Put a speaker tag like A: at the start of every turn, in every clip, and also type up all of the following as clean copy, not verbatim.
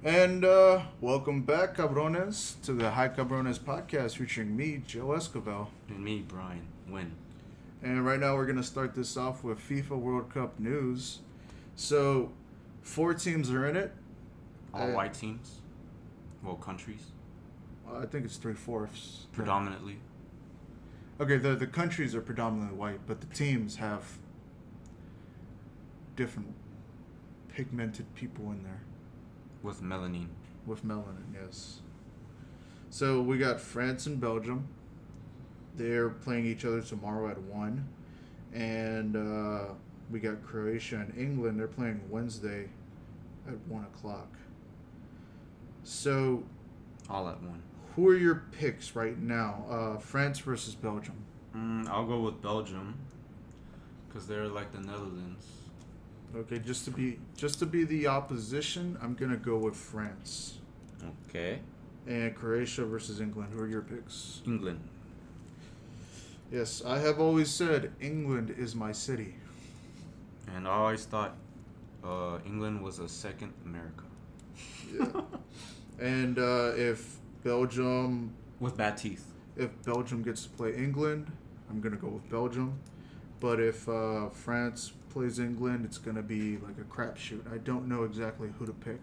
A: And welcome back, Cabrones, to the Cabrones Podcast featuring me, Joe Escobar.
B: And me, Brian. Win.
A: And right now we're going to start this off with FIFA World Cup news. So, 4 teams are in it.
B: All white teams? Well, countries?
A: I think it's 3/4.
B: Predominantly.
A: Okay, the countries are predominantly white, but the teams have different pigmented people in there.
B: With melanin.
A: With melanin, yes. So we got France and Belgium. They're playing each other tomorrow at 1. And we got Croatia and England. They're playing Wednesday at 1 o'clock. So,
B: All at 1.
A: who are your picks right now? France versus Belgium.
B: I'll go with Belgium. Because they're like the Netherlands.
A: Okay, just to be the opposition, I'm gonna go with France.
B: Okay.
A: And Croatia versus England. Who are your picks?
B: England.
A: Yes, I have always said England is my city.
B: And I always thought England was a second America.
A: Yeah. And if Belgium
B: With bad teeth.
A: if Belgium gets to play England, I'm gonna go with Belgium. But if France plays England, it's gonna be like a crapshoot. I don't know exactly who to pick.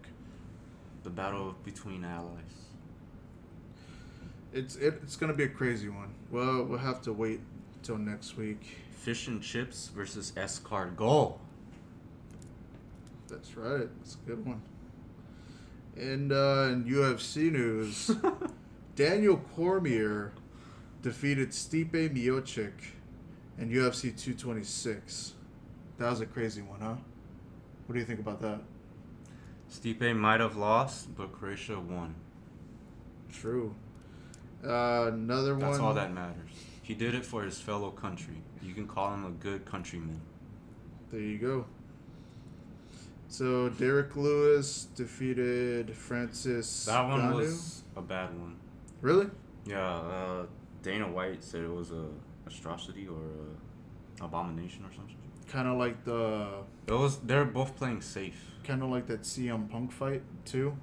B: The battle between allies.
A: It's gonna be a crazy one. Well, we'll have to wait till next week.
B: Fish and chips versus escargot.
A: That's right. It's a good one. And in UFC news, Daniel Cormier defeated Stipe Miocic in UFC 226. That was a crazy one, huh? What do you think about that?
B: Stipe might have lost, but Croatia won.
A: True. Another one.
B: That's all that matters. He did it for his fellow country. You can call him a good countryman.
A: There you go. So Derek Lewis defeated Francis.
B: That one
A: Ngannou.
B: was a bad one.
A: Really?
B: Yeah, Dana White said it was a atrocity or a abomination or something.
A: Kind of like
B: They're both playing safe.
A: kind of like that CM Punk fight too.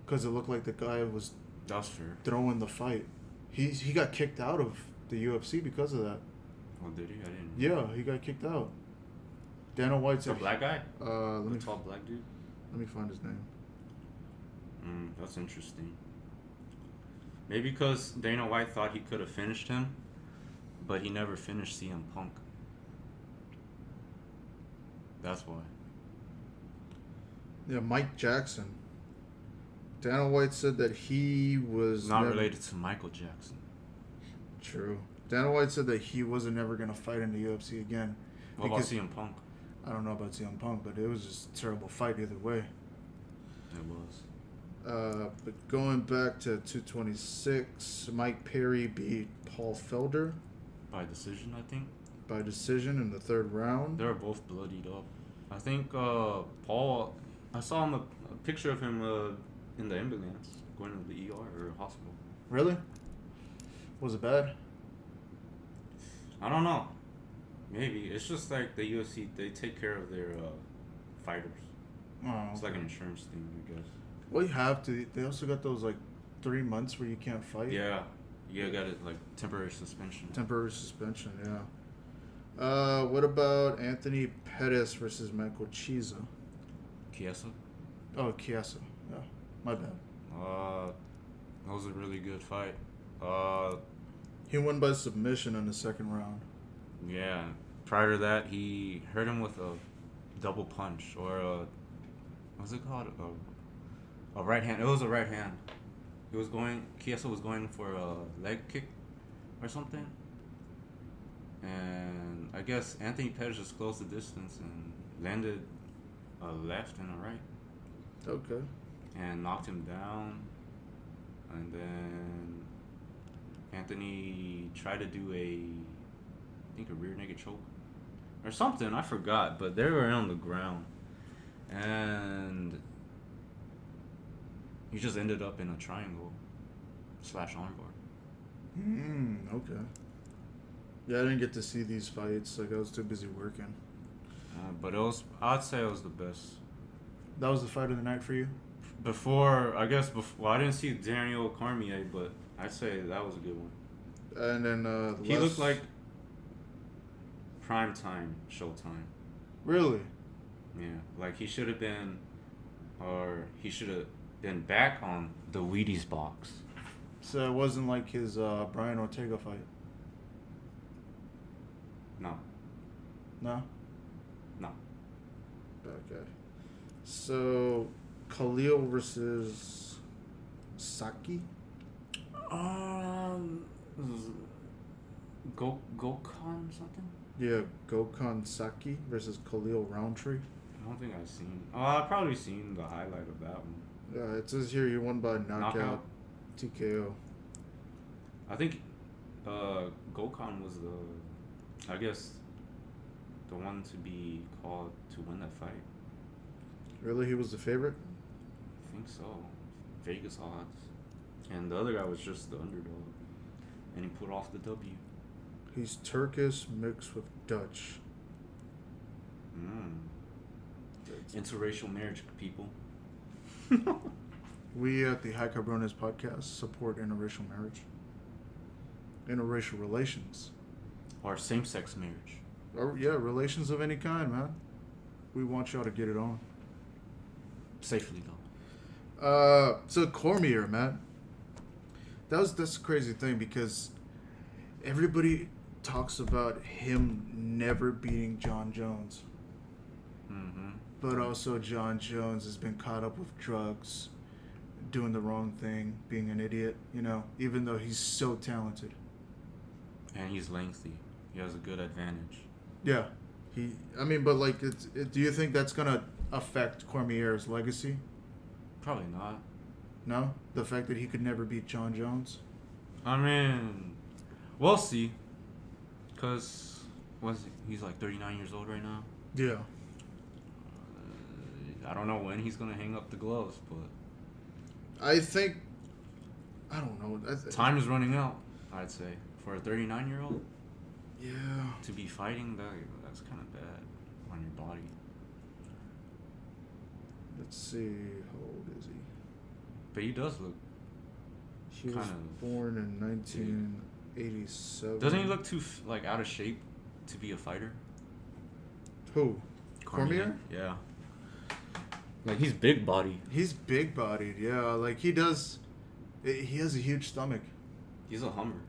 A: Because it looked like the guy was
B: That's fair.
A: throwing the fight. He got kicked out of the UFC because of that.
B: Oh, did he? I didn't.
A: Yeah, he got kicked out. Dana White
B: The
A: said.
B: black guy?
A: Let
B: The
A: me
B: tall black dude?
A: let me find his name.
B: That's interesting. Maybe because Dana White thought he could have finished him, but he never finished CM Punk. That's why.
A: Yeah, Mike Jackson. Dana White said that he was
B: Not
A: never-
B: related to Michael Jackson.
A: True. Dana White said that he wasn't ever gonna fight in the UFC again.
B: What about
A: Because-
B: CM Punk?
A: I don't know about CM Punk, but it was just a terrible fight either way.
B: It was.
A: But going back to 226, Mike Perry beat Paul Felder
B: By decision, I think.
A: by decision in the 3rd round.
B: They were both bloodied up. I think Paul. I saw him a picture of him in the ambulance going to the ER or hospital.
A: Really? Was it bad?
B: I don't know. Maybe it's just like the UFC. They take care of their fighters.
A: Oh,
B: It's like an insurance thing, I guess.
A: well, you have to. They also got those like 3 months where you can't fight.
B: Yeah, you got it like temporary suspension.
A: Temporary suspension. Yeah. What about Anthony Pettis versus Michael Chiesa?
B: Chiesa.
A: Oh, Chiesa. Yeah, my bad.
B: That was a really good fight.
A: He won by submission in the 2nd round.
B: Yeah. Prior to that, he hurt him with a double punch or what's it called? A right hand. It was a right hand. Chiesa was going for a leg kick or something. And I guess Anthony Pettis just closed the distance and landed a left and a right.
A: Okay.
B: And knocked him down. And then Anthony tried to do I think a rear naked choke or something. I forgot, but they were on the ground. And he just ended up in a triangle / armbar.
A: Okay. Yeah, I didn't get to see these fights. Like, I was too busy working.
B: But I'd say it was the best.
A: That was the fight of the night for you?
B: Before, well, I didn't see Daniel Cormier, but I'd say that was a good one.
A: And then
B: he looked like prime time, Showtime.
A: Really?
B: Yeah, like he should have been back on the Wheaties box.
A: So it wasn't like his Brian Ortega fight?
B: No.
A: No?
B: No.
A: Okay. So, Khalil versus Saki?
B: Gokhan something?
A: Yeah, Gokhan Saki versus Khalil Roundtree.
B: I don't think I've seen. Oh, I've probably seen the highlight of that one.
A: Yeah, it says here he won by knockout. TKO.
B: I think Gokhan was the one to be called to win that fight.
A: Really? He was the favorite?
B: I think so. Vegas odds. And the other guy was just the underdog. And he put off the W.
A: He's Turkish mixed with Dutch.
B: Interracial marriage, people.
A: We at the Cabrones Podcast support interracial marriage. Interracial relations.
B: Or same-sex marriage.
A: Or, yeah, relations of any kind, man. We want y'all to get it on.
B: Safely, though.
A: So Cormier, man. That's a crazy thing because everybody talks about him never beating John Jones.
B: Mm-hmm.
A: But also John Jones has been caught up with drugs, doing the wrong thing, being an idiot, even though he's so talented.
B: And he's lengthy. He has a good advantage.
A: Yeah. But like, do you think that's going to affect Cormier's legacy?
B: Probably not.
A: No? The fact that he could never beat John Jones?
B: I mean, we'll see. Because, he's like 39 years old right now?
A: Yeah.
B: I don't know when he's going to hang up the gloves, but...
A: I don't know.
B: Time is running out, I'd say. For a 39-year-old?
A: Yeah.
B: To be fighting, that's kind of bad on your body.
A: Let's see. How old is he?
B: But he does look...
A: He was born in 1987.
B: Doesn't he look too, out of shape to be a fighter?
A: Who? Cormier?
B: Yeah. Like, he's big body.
A: He's big bodied, yeah. Like, he has a huge stomach.
B: He's a Hummer.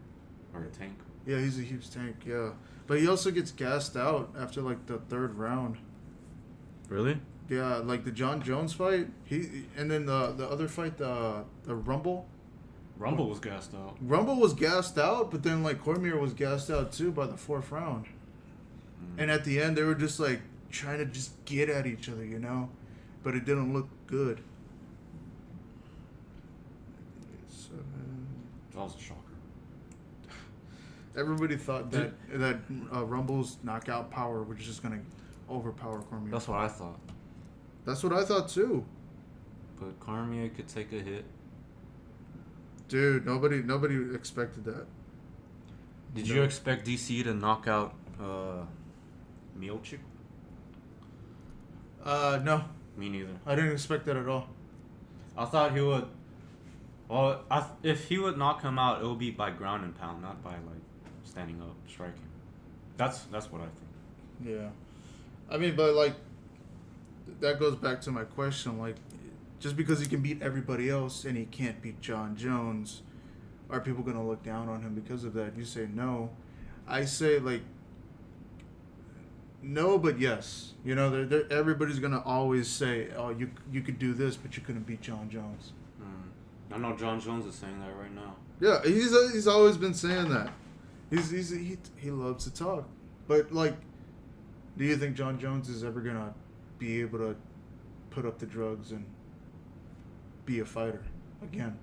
B: Or a tank.
A: Yeah, he's a huge tank, yeah. But he also gets gassed out after, the third round.
B: Really?
A: Yeah, like the John Jones fight. And then the other fight, the Rumble.
B: Rumble was gassed out.
A: Rumble was gassed out, but then, Cormier was gassed out, too, by the fourth round. And at the end, they were just, trying to just get at each other, But it didn't look good.
B: That was a shocker.
A: Everybody thought that Rumble's knockout power was just going to overpower Cormier.
B: That's what I thought.
A: That's what I thought, too.
B: But Cormier could take a hit.
A: Dude, nobody expected that.
B: Did you expect DC to knock out Miocic?
A: No.
B: Me neither.
A: I didn't expect that at all.
B: I thought he would. Well, if he would knock him out, it would be by ground and pound, not by standing up, striking. That's what I think.
A: Yeah, but that goes back to my question. Just because he can beat everybody else and he can't beat John Jones, are people gonna look down on him because of that? You say no. I say no, but yes. Everybody's gonna always say, "Oh, you could do this, but you couldn't beat John Jones."
B: I know John Jones is saying that right now.
A: Yeah, he's always been saying that. He loves to talk, but do you think John Jones is ever gonna be able to put up the drugs and be a fighter again?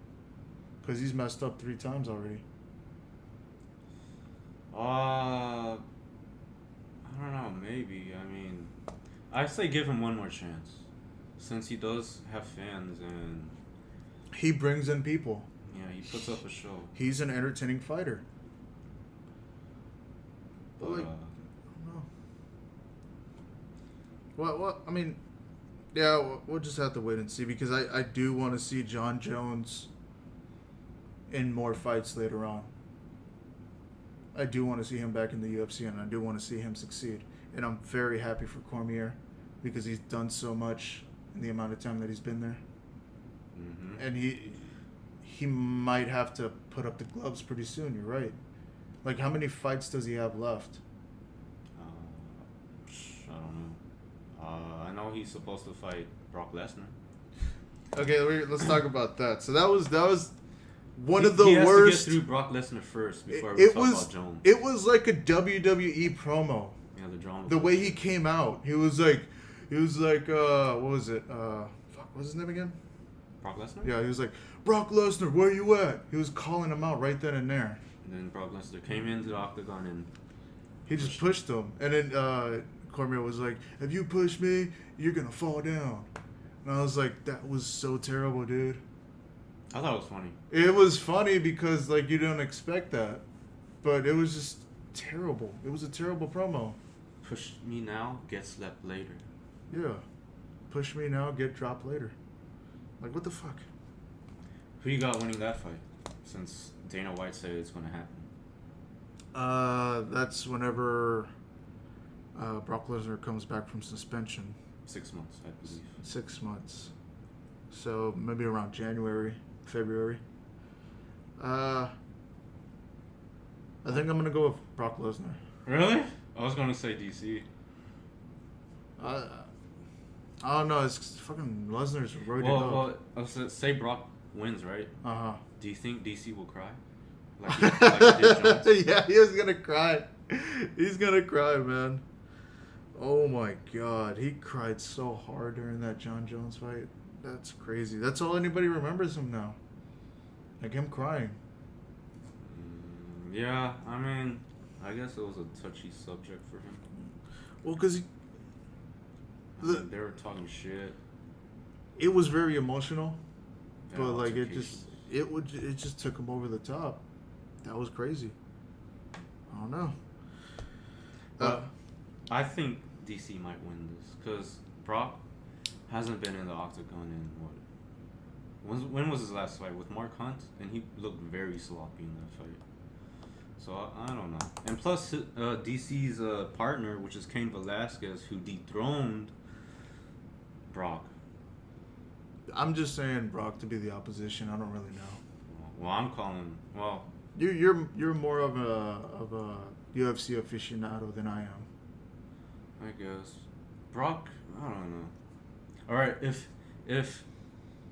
A: Because he's messed up 3 times already.
B: I don't know, maybe. I say give him one more chance. Since he does have fans and...
A: He brings in people.
B: Yeah, he puts up a show.
A: He's an entertaining fighter. But
B: I
A: I don't know. What? Yeah, we'll just have to wait and see because I do want to see John Jones in more fights later on. I do want to see him back in the UFC, and I do want to see him succeed. And I'm very happy for Cormier because he's done so much in the amount of time that he's been there.
B: Mm-hmm.
A: And he might have to put up the gloves pretty soon. You're right. Like, how many fights does he have left?
B: I don't know. I know he's supposed to fight Brock Lesnar.
A: Okay, let's talk about that. So that was one of the
B: he has
A: worst.
B: to get through Brock Lesnar first before we talk about Jones.
A: It was like a WWE promo.
B: Yeah, the drama.
A: The way he came out, he was like, what was it? What's his name again?
B: Brock Lesnar?
A: Yeah, he was like, Brock Lesnar, where you at? He was calling him out right then and there.
B: And then Brock Lesnar came into the octagon and
A: he just pushed him. And then Cormier was like, if you push me, you're going to fall down. And I was like, that was so terrible, dude.
B: I thought it was funny.
A: It was funny because, like, you don't expect that. But it was just terrible. It was a terrible promo.
B: Push me now, get slapped later.
A: Yeah. Push me now, get dropped later. Like, what the fuck?
B: Who you got winning that fight? Since Dana White said it's going to happen.
A: That's whenever Brock Lesnar comes back from suspension.
B: 6 months, I believe.
A: 6 months. So maybe around January, February. I think I'm gonna go with Brock Lesnar.
B: Really? I was gonna say DC.
A: I don't know. It's fucking Lesnar's ready to go.
B: Well, say Brock wins, right?
A: Uh-huh.
B: Do you think DC will cry? Like he did Jones?
A: Yeah, he was gonna cry. He's gonna cry, man. Oh my god, he cried so hard during that John Jones fight. That's crazy. That's all anybody remembers him now. Like him crying.
B: Yeah, I mean, I guess it was a touchy subject for him.
A: Well, because
B: they were talking shit.
A: It was very emotional,
B: Yeah,
A: but like it just took him over the top. That was crazy. I don't know.
B: I think DC might win this because Brock hasn't been in the octagon in what? When was his last fight with Mark Hunt? And he looked very sloppy in that fight. So I don't know. And plus, DC's partner, which is Cain Velasquez, who dethroned Brock.
A: I'm just saying Brock to be the opposition. I don't really know.
B: Well, I'm calling. Well,
A: you're more of a UFC aficionado than I am.
B: I guess Brock. I don't know. All right, if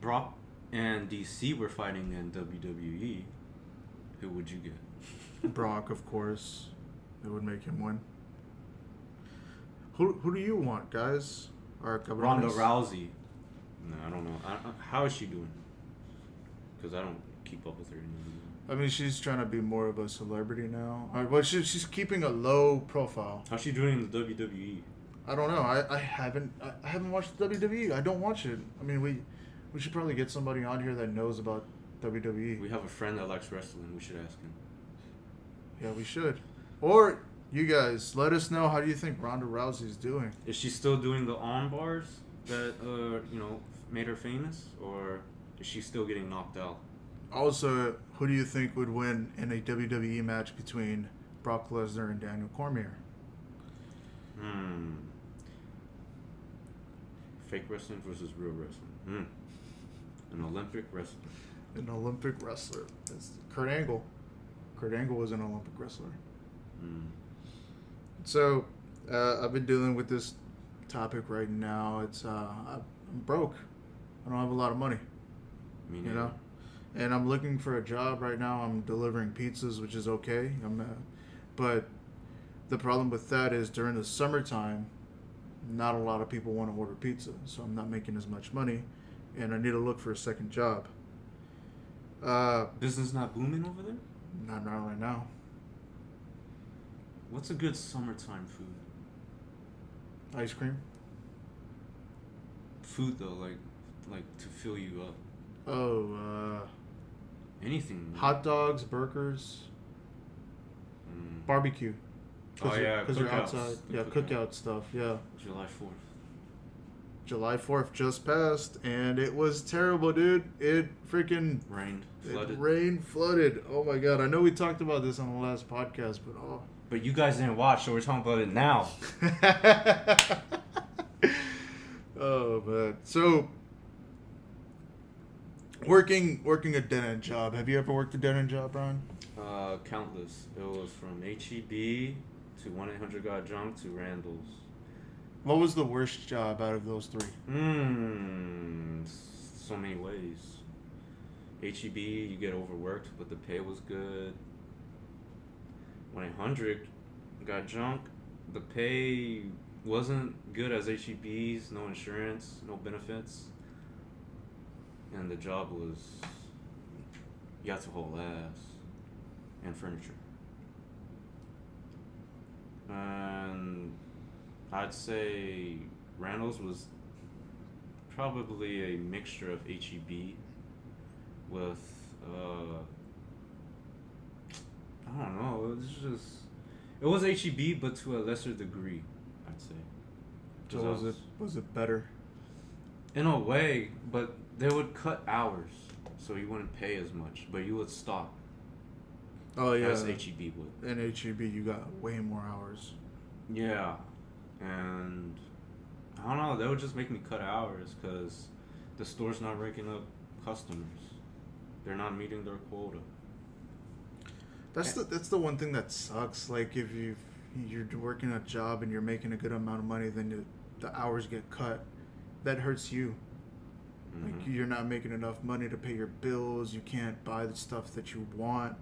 B: Brock and DC were fighting in WWE, who would you get?
A: Brock, of course. It would make him win. Who do you want, guys? Or Cabrones?
B: Ronda Rousey. No, I don't know. How is she doing? Because I don't keep up with her anymore.
A: I mean, she's trying to be more of a celebrity now. Well, she's keeping a low profile.
B: How's she doing in the WWE?
A: I don't know. I haven't watched WWE. I don't watch it. I mean, we should probably get somebody on here that knows about WWE.
B: We have a friend that likes wrestling. We should ask him.
A: Yeah, we should. Or you guys, let us know, how do you think Ronda Rousey's doing?
B: Is she still doing the arm bars that made her famous, or is she still getting knocked out?
A: Also, who do you think would win in a WWE match between Brock Lesnar and Daniel Cormier?
B: Fake wrestling versus real wrestling. An Olympic wrestler.
A: An Olympic wrestler. It's Kurt Angle. Kurt Angle was an Olympic wrestler. So, I've been dealing with this topic right now. It's I'm broke. I don't have a lot of money. You know? And I'm looking for a job right now. I'm delivering pizzas, which is okay. But the problem with that is during the summertime, not a lot of people want to order pizza. So I'm not making as much money. And I need to look for a second job.
B: Business not booming over there?
A: Not right now.
B: What's a good summertime food?
A: Ice cream.
B: Food though, like to fill you up.
A: Oh,
B: anything.
A: Hot dogs, burgers, barbecue.
B: Oh yeah,
A: because you're outside. Yeah, cookout stuff. Yeah.
B: July 4th.
A: July 4th just passed, and it was terrible, dude. It freaking
B: Rained,
A: flooded. Oh my god! I know we talked about this on the last podcast, but oh.
B: But you guys didn't watch, so we're talking about it now.
A: Oh man. So working a dead end job. Have you ever worked a dead end job, Brian?
B: Countless. It was from HEB to 1-800-GOT-DRUNK to Randall's.
A: What was the worst job out of those three?
B: So many ways. HEB, you get overworked, but the pay was good. 1-800-GOT-DRUNK, the pay wasn't good as HEB's, no insurance, no benefits. And the job was, you had to haul ass and furniture. And I'd say Randall's was probably a mixture of HEB with, I don't know, it was HEB, but to a lesser degree, I'd say.
A: So was it better?
B: In a way, but they would cut hours, so you wouldn't pay as much, but you would stop.
A: Oh yeah,
B: as HEB would.
A: In HEB, you got way more hours.
B: Yeah, and I don't know. They would just make me cut hours because the store's not raking up customers. They're not meeting their quota.
A: That's the one thing that sucks. Like if you're working a job and you're making a good amount of money, then the hours get cut. That hurts you. Mm-hmm. Like you're not making enough money to pay your bills. You can't buy the stuff that you want,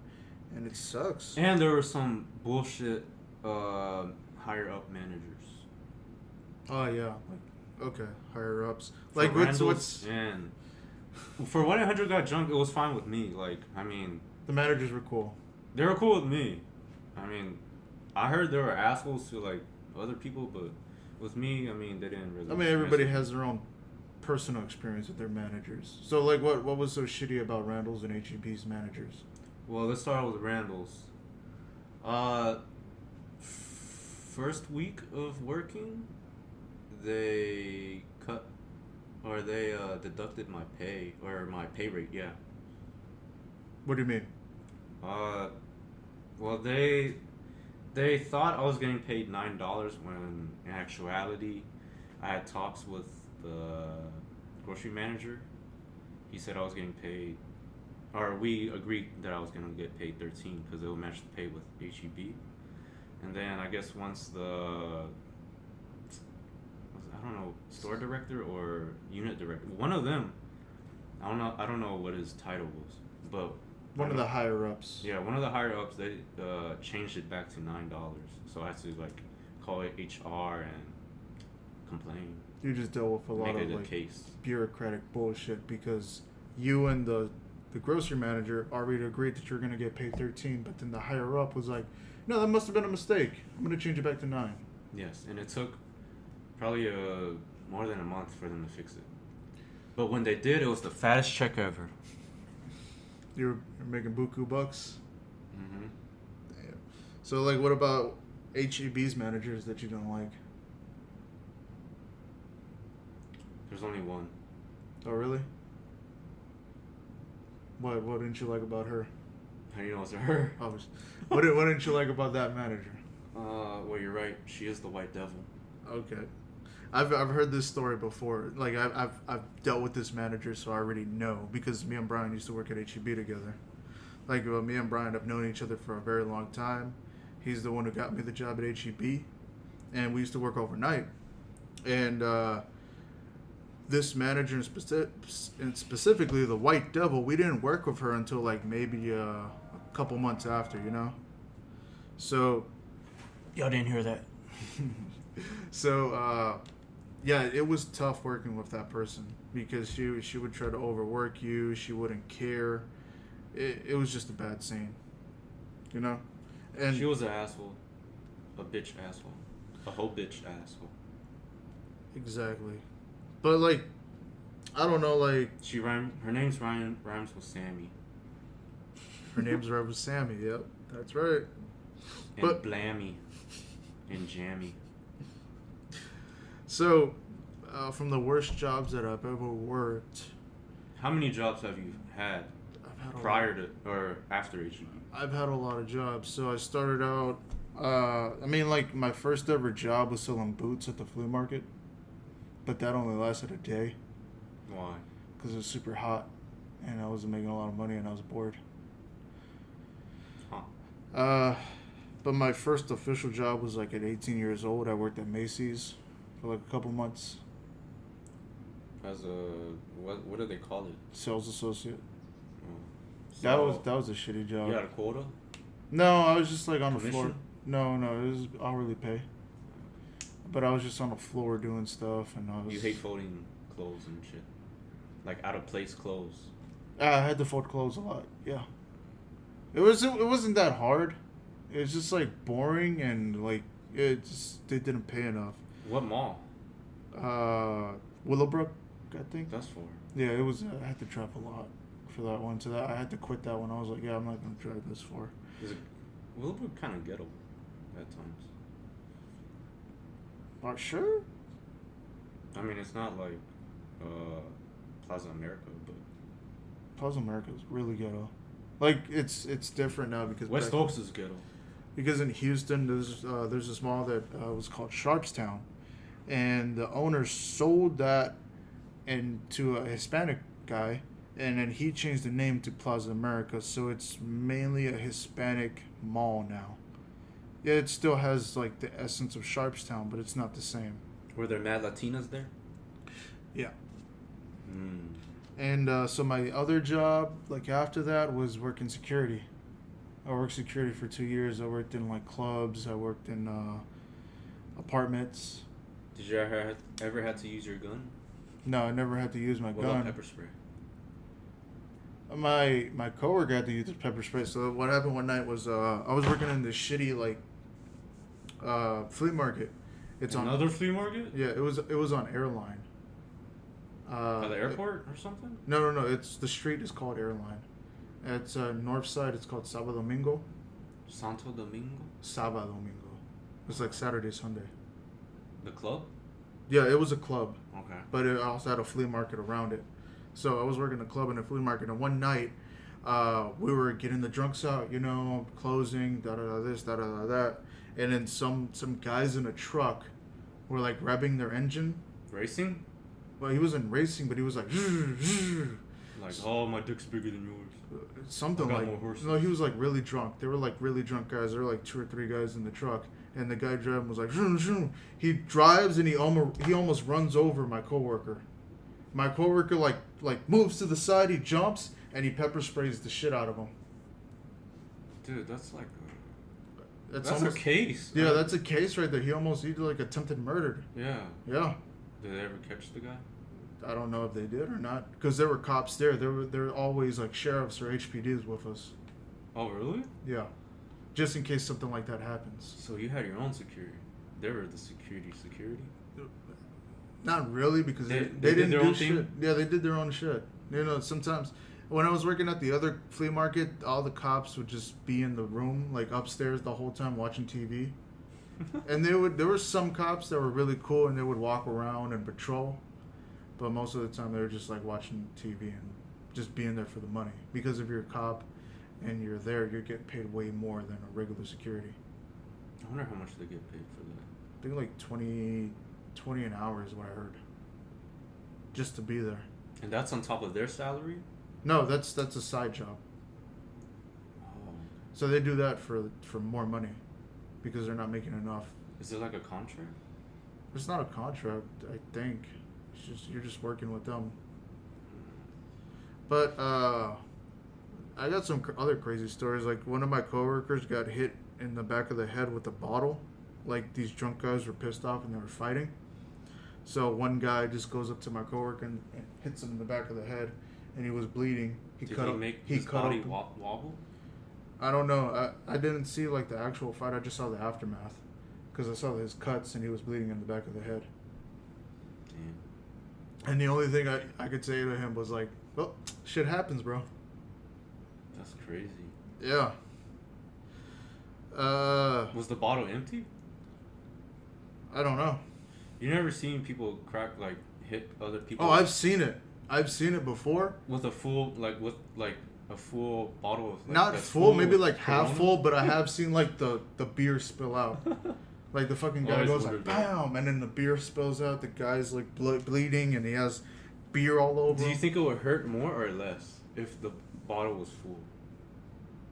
A: and it sucks.
B: And there were some bullshit higher up managers.
A: Oh yeah, like okay, higher ups.
B: For
A: like
B: what's and for 1-800-GOT-DRUNK, it was fine with me. Like I mean,
A: the managers were cool.
B: They were cool with me. I mean, I heard there were assholes to like other people, but with me, I mean, they didn't really.
A: I mean, everybody has their own personal experience with their managers. So, like, what was so shitty about Randall's and HEB's managers?
B: Well, let's start with Randall's. First week of working, they cut, or they deducted my pay, or my pay rate, yeah.
A: What do you mean?
B: Well, they thought I was getting paid $9 when in actuality I had talks with the grocery manager. He said I was getting paid, or we agreed that I was going to get paid $13 because it would match the pay with HEB. And then I guess once I don't know, store director or unit director, one of them, I don't know what his title was, but
A: one of the higher ups.
B: Yeah, one of the higher ups, they changed it back to $9. So I had to like call it HR and complain.
A: You just dealt with a lot of like bureaucratic bullshit because you and the grocery manager already agreed that you're gonna get paid $13, but then the higher up was like, no, that must have been a mistake. I'm gonna change it back to $9.
B: Yes, and it took probably more than a month for them to fix it. But when they did, it was the fattest check ever.
A: You're making buku bucks?
B: Mm-hmm.
A: Damn. So, like, what about HEB's managers that you don't like?
B: There's only one.
A: Oh, really? What didn't you like about her?
B: How do you know it's her?
A: What didn't you like about that manager?
B: Well, you're right. She is the white devil.
A: Okay. I've heard this story before. Like I've dealt with this manager, so I already know because me and Brian used to work at HEB together. Like me and Brian have known each other for a very long time. He's the one who got me the job at HEB, and we used to work overnight. And this manager and specifically the white devil, we didn't work with her until like maybe a couple months after, you know. So
B: y'all didn't hear that.
A: So yeah, it was tough working with that person because she would try to overwork you. She wouldn't care. It was just a bad scene, you know. And
B: she was an asshole, a bitch asshole, a whole bitch asshole.
A: Exactly, but like, I don't know, like
B: her name's rhymes with Sammy.
A: Her name's rhymes with Sammy. Yep, that's right.
B: And but Blammy, and Jammy.
A: So, From the worst jobs that I've ever worked.
B: How many jobs have you had prior to or after HEB?
A: I've had a lot of jobs. So I started out. My first ever job was selling boots at the flea market, but that only lasted a day.
B: Why?
A: Because it was super hot, and I wasn't making a lot of money, and I was bored.
B: Huh.
A: But my first official job was like at 18 years old. I worked at Macy's for like a couple months.
B: As a what do they call it?
A: Sales associate.
B: So
A: That was a shitty job.
B: you had a quota?
A: No, I was just like on the floor.
B: Commission?
A: No, it was hourly pay. But I was just on the floor doing stuff, and I was.
B: You hate folding clothes and shit, like out of place clothes.
A: I had to fold clothes a lot. Yeah. It wasn't that hard. It was just like boring and like they didn't pay enough.
B: What mall?
A: Willowbrook, I think.
B: That's for.
A: Yeah, it was. I had to travel a lot for that one. So I had to quit that one. I was like, yeah, I'm not gonna drive this far.
B: Is it Willowbrook kind of ghetto at times?
A: Sure.
B: I mean, it's not like Plaza America, but
A: Plaza America is really ghetto. Like it's different now because
B: West Oaks is ghetto.
A: Because in Houston, there's this mall that was called Sharpstown, and the owner sold that to a Hispanic guy, and then he changed the name to Plaza America, so it's mainly a Hispanic mall now. Yeah, it still has like the essence of Sharpstown, but it's not the same.
B: Were there mad Latinas there?
A: Yeah.
B: Mm.
A: And so my other job, like after that, was working security. I worked security for 2 years. I worked in like clubs. I worked in apartments.
B: Did you ever had to use your gun?
A: No, I never had to use my
B: What
A: gun.
B: about pepper spray?
A: My coworker had to use the pepper spray. So what happened one night was I was working in this shitty like flea market. It's
B: Another flea market?
A: Yeah, it was on Airline.
B: By the airport or something?
A: No. It's the street is called Airline. It's north side. It's called Sábado Domingo.
B: Santo Domingo?
A: Sábado Domingo. It's like Saturday, Sunday.
B: The club?
A: Yeah, it was a club.
B: Okay.
A: But it also had a flea market around it. So I was working a club and a flea market, and one night we were getting the drunks out, closing, this, that. And then some guys in a truck were like revving their engine.
B: Racing?
A: Well, he wasn't racing, but he was like,
B: like, oh, my dick's bigger than yours.
A: Something
B: I got
A: like.
B: more horses.
A: No, he was like really drunk. They were like really drunk guys. There were like 2 or 3 guys in the truck, and the guy driving was like, zoom, zoom. He drives and he almost runs over my coworker. My coworker like moves to the side. He jumps and he pepper sprays the shit out of him.
B: Dude, that's like.
A: That's
B: a case.
A: Yeah, that's a case right there. He did like attempted murder.
B: Yeah.
A: Yeah.
B: Did they ever catch the guy?
A: I don't know if they did or not, because there were cops there. There were always like sheriffs or HPDs with us.
B: Oh, really?
A: Yeah, just in case something like that happens.
B: So you had your own security. They were the security.
A: Not really, because they didn't do shit. Yeah, they did their own shit. Sometimes when I was working at the other flea market, all the cops would just be in the room, like upstairs, the whole time watching TV. And there were some cops that were really cool, and they would walk around and patrol. But most of the time, they were just like watching TV and just being there for the money. Because if you're a cop and you're there, you're getting paid way more than a regular security.
B: I wonder how much they get paid for that.
A: I think like 20 an hour is what I heard. Just to be there.
B: And that's on top of their salary?
A: No, that's a side job.
B: Oh.
A: So they do that for more money because they're not making enough.
B: Is it like a contract?
A: It's not a contract, I think. It's just you're just working with them. But I got some other crazy stories. Like one of my coworkers got hit in the back of the head with a bottle. Like these drunk guys were pissed off and they were fighting. So one guy just goes up to my coworker and hits him in the back of the head, and he was bleeding.
B: Did he make his body wobble?
A: I don't know. I didn't see like the actual fight. I just saw the aftermath because I saw his cuts and he was bleeding in the back of the head. Damn. And the only thing I could say to him was like, "Well, shit happens, bro."
B: That's crazy.
A: Yeah.
B: Was the bottle empty?
A: I don't know.
B: You never seen people crack like hit other people?
A: Oh, I've seen it. I've seen it before.
B: With a full a full bottle of
A: not full, maybe like half full, but I have seen like the beer spill out. Like the fucking guy goes like bam, and then the beer spills out. The guy's like bleeding, and he has beer all over.
B: Do you think it would hurt more or less if the bottle was full?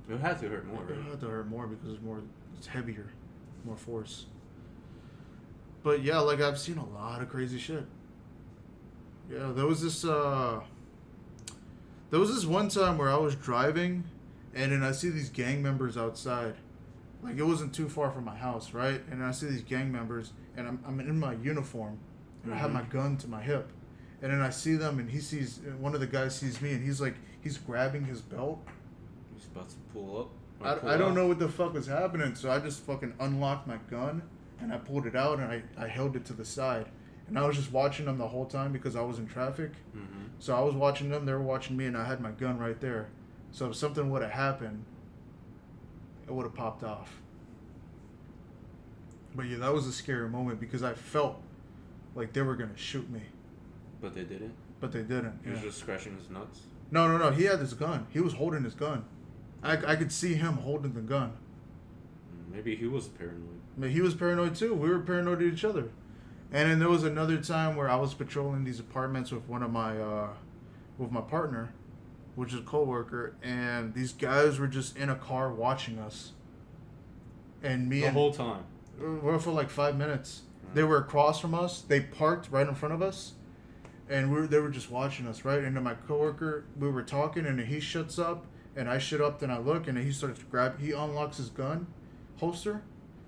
B: It had to hurt more, right?
A: It had to hurt more because it's heavier, more force. But yeah, like I've seen a lot of crazy shit. Yeah, there was this one time where I was driving, and then I see these gang members outside. Like, it wasn't too far from my house, right? And I see these gang members, and I'm in my uniform, and I have my gun to my hip. And then I see them, and one of the guys sees me, and he's grabbing his belt.
B: He's about to pull up.
A: I don't know what the fuck was happening, so I just fucking unlocked my gun, and I pulled it out, and I held it to the side. And I was just watching them the whole time because I was in traffic. Mm-hmm. So I was watching them, they were watching me, and I had my gun right there. So if something would have happened, it would have popped off. But yeah, that was a scary moment because I felt like they were going to shoot me.
B: But they didn't?
A: But they didn't.
B: He was just scratching his nuts?
A: No. He had his gun. He was holding his gun. I could see him holding the gun.
B: Maybe he was paranoid.
A: But he was paranoid too. We were paranoid at each other. And then there was another time where I was patrolling these apartments with with my partner, which is a coworker, and these guys were just in a car watching us. And me
B: the whole time.
A: We're for like 5 minutes. They were across from us. They parked right in front of us, and they were just watching us, right? And then my coworker, we were talking, and then he shuts up, and I shut up. Then I look, and then he starts to he unlocks his gun holster,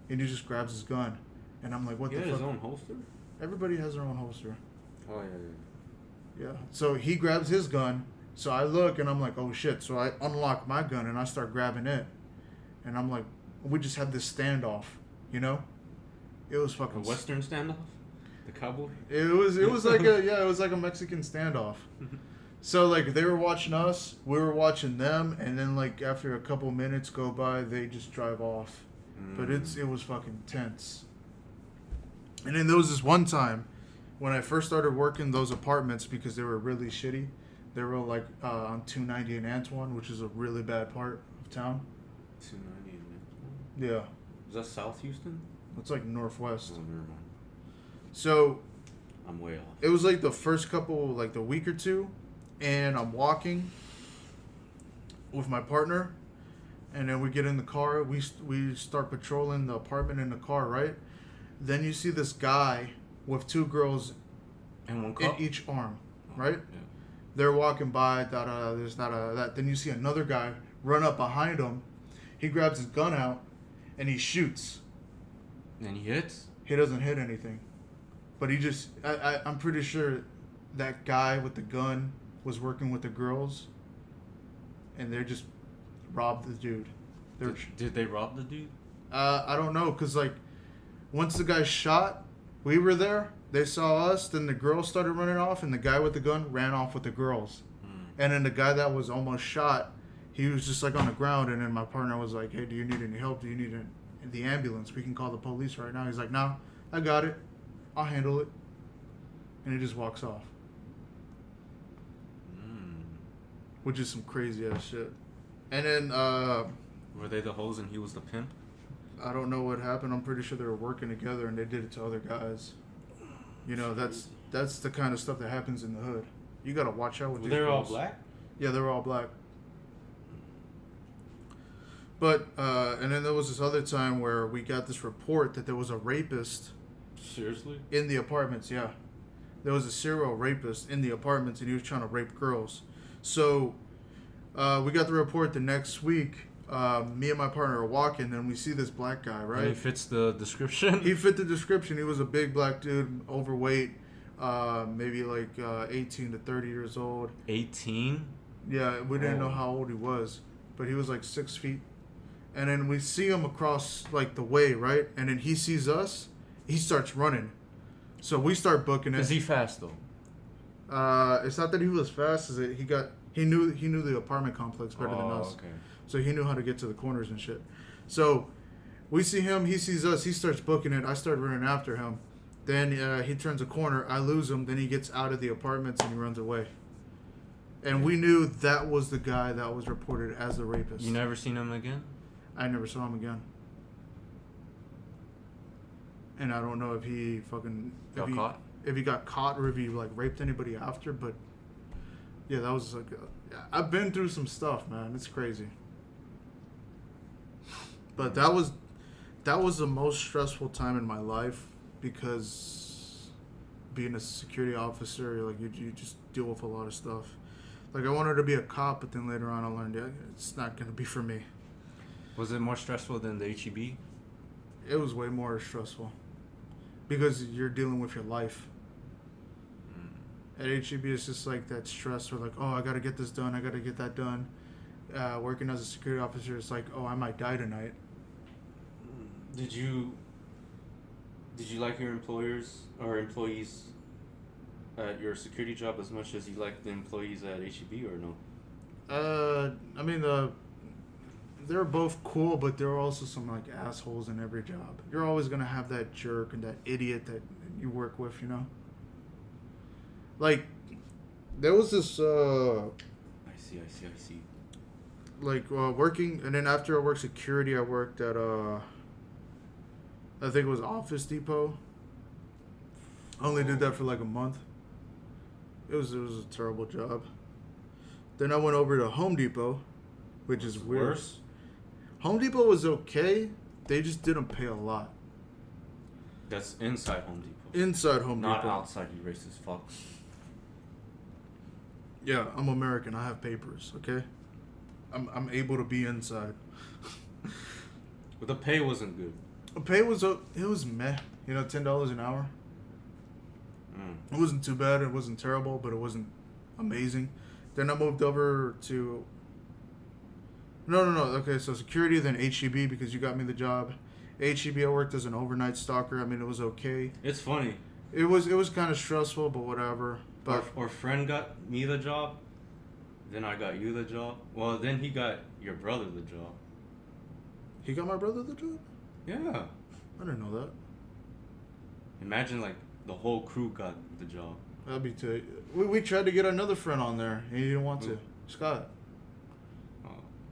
A: and he just grabs his gun, and I'm like, what the fuck?
B: He had his own holster?
A: Everybody has their own holster.
B: Oh yeah.
A: So he grabs his gun. So I look, and I'm like, oh shit. So I unlock my gun, and I start grabbing it, and I'm like, we just had this standoff, you know? It was fucking...
B: A Western standoff? The cowboy?
A: It was like it was like a Mexican standoff. So, like, they were watching us, we were watching them, and then, like, after a couple minutes go by, they just drive off. But it was fucking tense. And then there was this one time when I first started working those apartments because they were really shitty. They were, like, on 290 in Antoine, which is a really bad part of town.
B: 290 in Antoine?
A: Yeah.
B: Is that South Houston?
A: It's like northwest.
B: Oh, never mind.
A: So...
B: I'm way off.
A: It was like the first couple, like the week or two, and I'm walking with my partner, and then we get in the car. We start patrolling the apartment in the car, right? Then you see this guy with two girls
B: in
A: each arm, right? Yeah. They're walking by, there's that. Then you see another guy run up behind him. He grabs his gun out, and he shoots.
B: And he hits?
A: He doesn't hit anything. But he just... I'm pretty sure that guy with the gun was working with the girls, and they just robbed the dude.
B: Did they rob the dude?
A: I don't know, because, like, once the guy shot, we were there, they saw us, then the girls started running off, and the guy with the gun ran off with the girls. And then the guy that was almost shot, he was just, like, on the ground, and then my partner was like, hey, do you need any help? Do you need the ambulance? We can call the police right now. He's like, no, I got it. I'll handle it. And he just walks off. Which is some crazy ass shit. And then
B: were they the hoes and he was the pimp?
A: I don't know what happened. I'm pretty sure they were working together and they did it to other guys. You know, that's the kind of stuff that happens in the hood. You gotta watch out with these
B: They're
A: girls.
B: all black?
A: Yeah, they were all black. But and then there was this other time where we got this report that there was a rapist.
B: Seriously?
A: In the apartments, yeah. There was a serial rapist in the apartments, and he was trying to rape girls. So, we got the report the next week. Me and my partner are walking, and we see this black guy, right?
B: And he fits the description?
A: He fit the description. He was a big black dude, overweight, maybe like 18 to 30 years old.
B: 18?
A: Yeah, we didn't know how old he was, but he was like 6 feet. And then we see him across like the way, right? And then he sees us. He starts running. So we start booking it.
B: Is he fast though?
A: It's not that he was fast, is it? He knew the apartment complex better than us.
B: Okay.
A: So he knew how to get to the corners and shit. So we see him, he sees us, he starts booking it. I start running after him. Then he turns a corner. I lose him. Then he gets out of the apartments and he runs away. And we knew that was the guy that was reported as the rapist.
B: You never seen him again?
A: I never saw him again. And I don't know if he fucking...
B: Got caught?
A: If he got caught or if he, like, raped anybody after, but... Yeah, that was, like... I've been through some stuff, man. It's crazy. But that was the most stressful time in my life because being a security officer, like, you just deal with a lot of stuff. Like, I wanted to be a cop, but then later on I learned it's not going to be for me.
B: Was it more stressful than the HEB?
A: It was way more stressful because you're dealing with your life. At HEB, it's just like that stress where, like, oh, I got to get this done. I got to get that done. Working as a security officer, it's like, oh, I might die tonight.
B: Did you like your employers or employees at your security job as much as you like the employees at HEB or no?
A: I mean, they're both cool, but there are also some, like, assholes in every job. You're always going to have that jerk and that idiot that you work with, you know? Like, there was this,
B: I see.
A: like, working, and then after I worked security, I worked at, I think it was Office Depot. I only did that for, like, a month. It was a terrible job. Then I went over to Home Depot, which is weird.
B: Worse?
A: Home Depot was okay. They just didn't pay a lot.
B: That's inside Home Depot.
A: Inside Home
B: Not
A: Depot.
B: outside, you racist fuck.
A: Yeah, I'm American. I have papers, okay? I'm able to be inside.
B: But the pay wasn't good.
A: The pay was it was meh. You know, $10 an hour. It wasn't too bad. It wasn't terrible, but it wasn't amazing. Then I moved over to... No. Okay, so security, then HEB because you got me the job. HEB, I worked as an overnight stalker. I mean, it was okay.
B: It's funny.
A: It was kind of stressful, but whatever. But
B: Our friend got me the job. Then I got you the job. Well, then he got your brother the job.
A: He got my brother the job?
B: Yeah.
A: I didn't know that.
B: Imagine, like, the whole crew got the job.
A: That'd be too... We tried to get another friend on there, and he didn't want to. Scott.
B: Oh,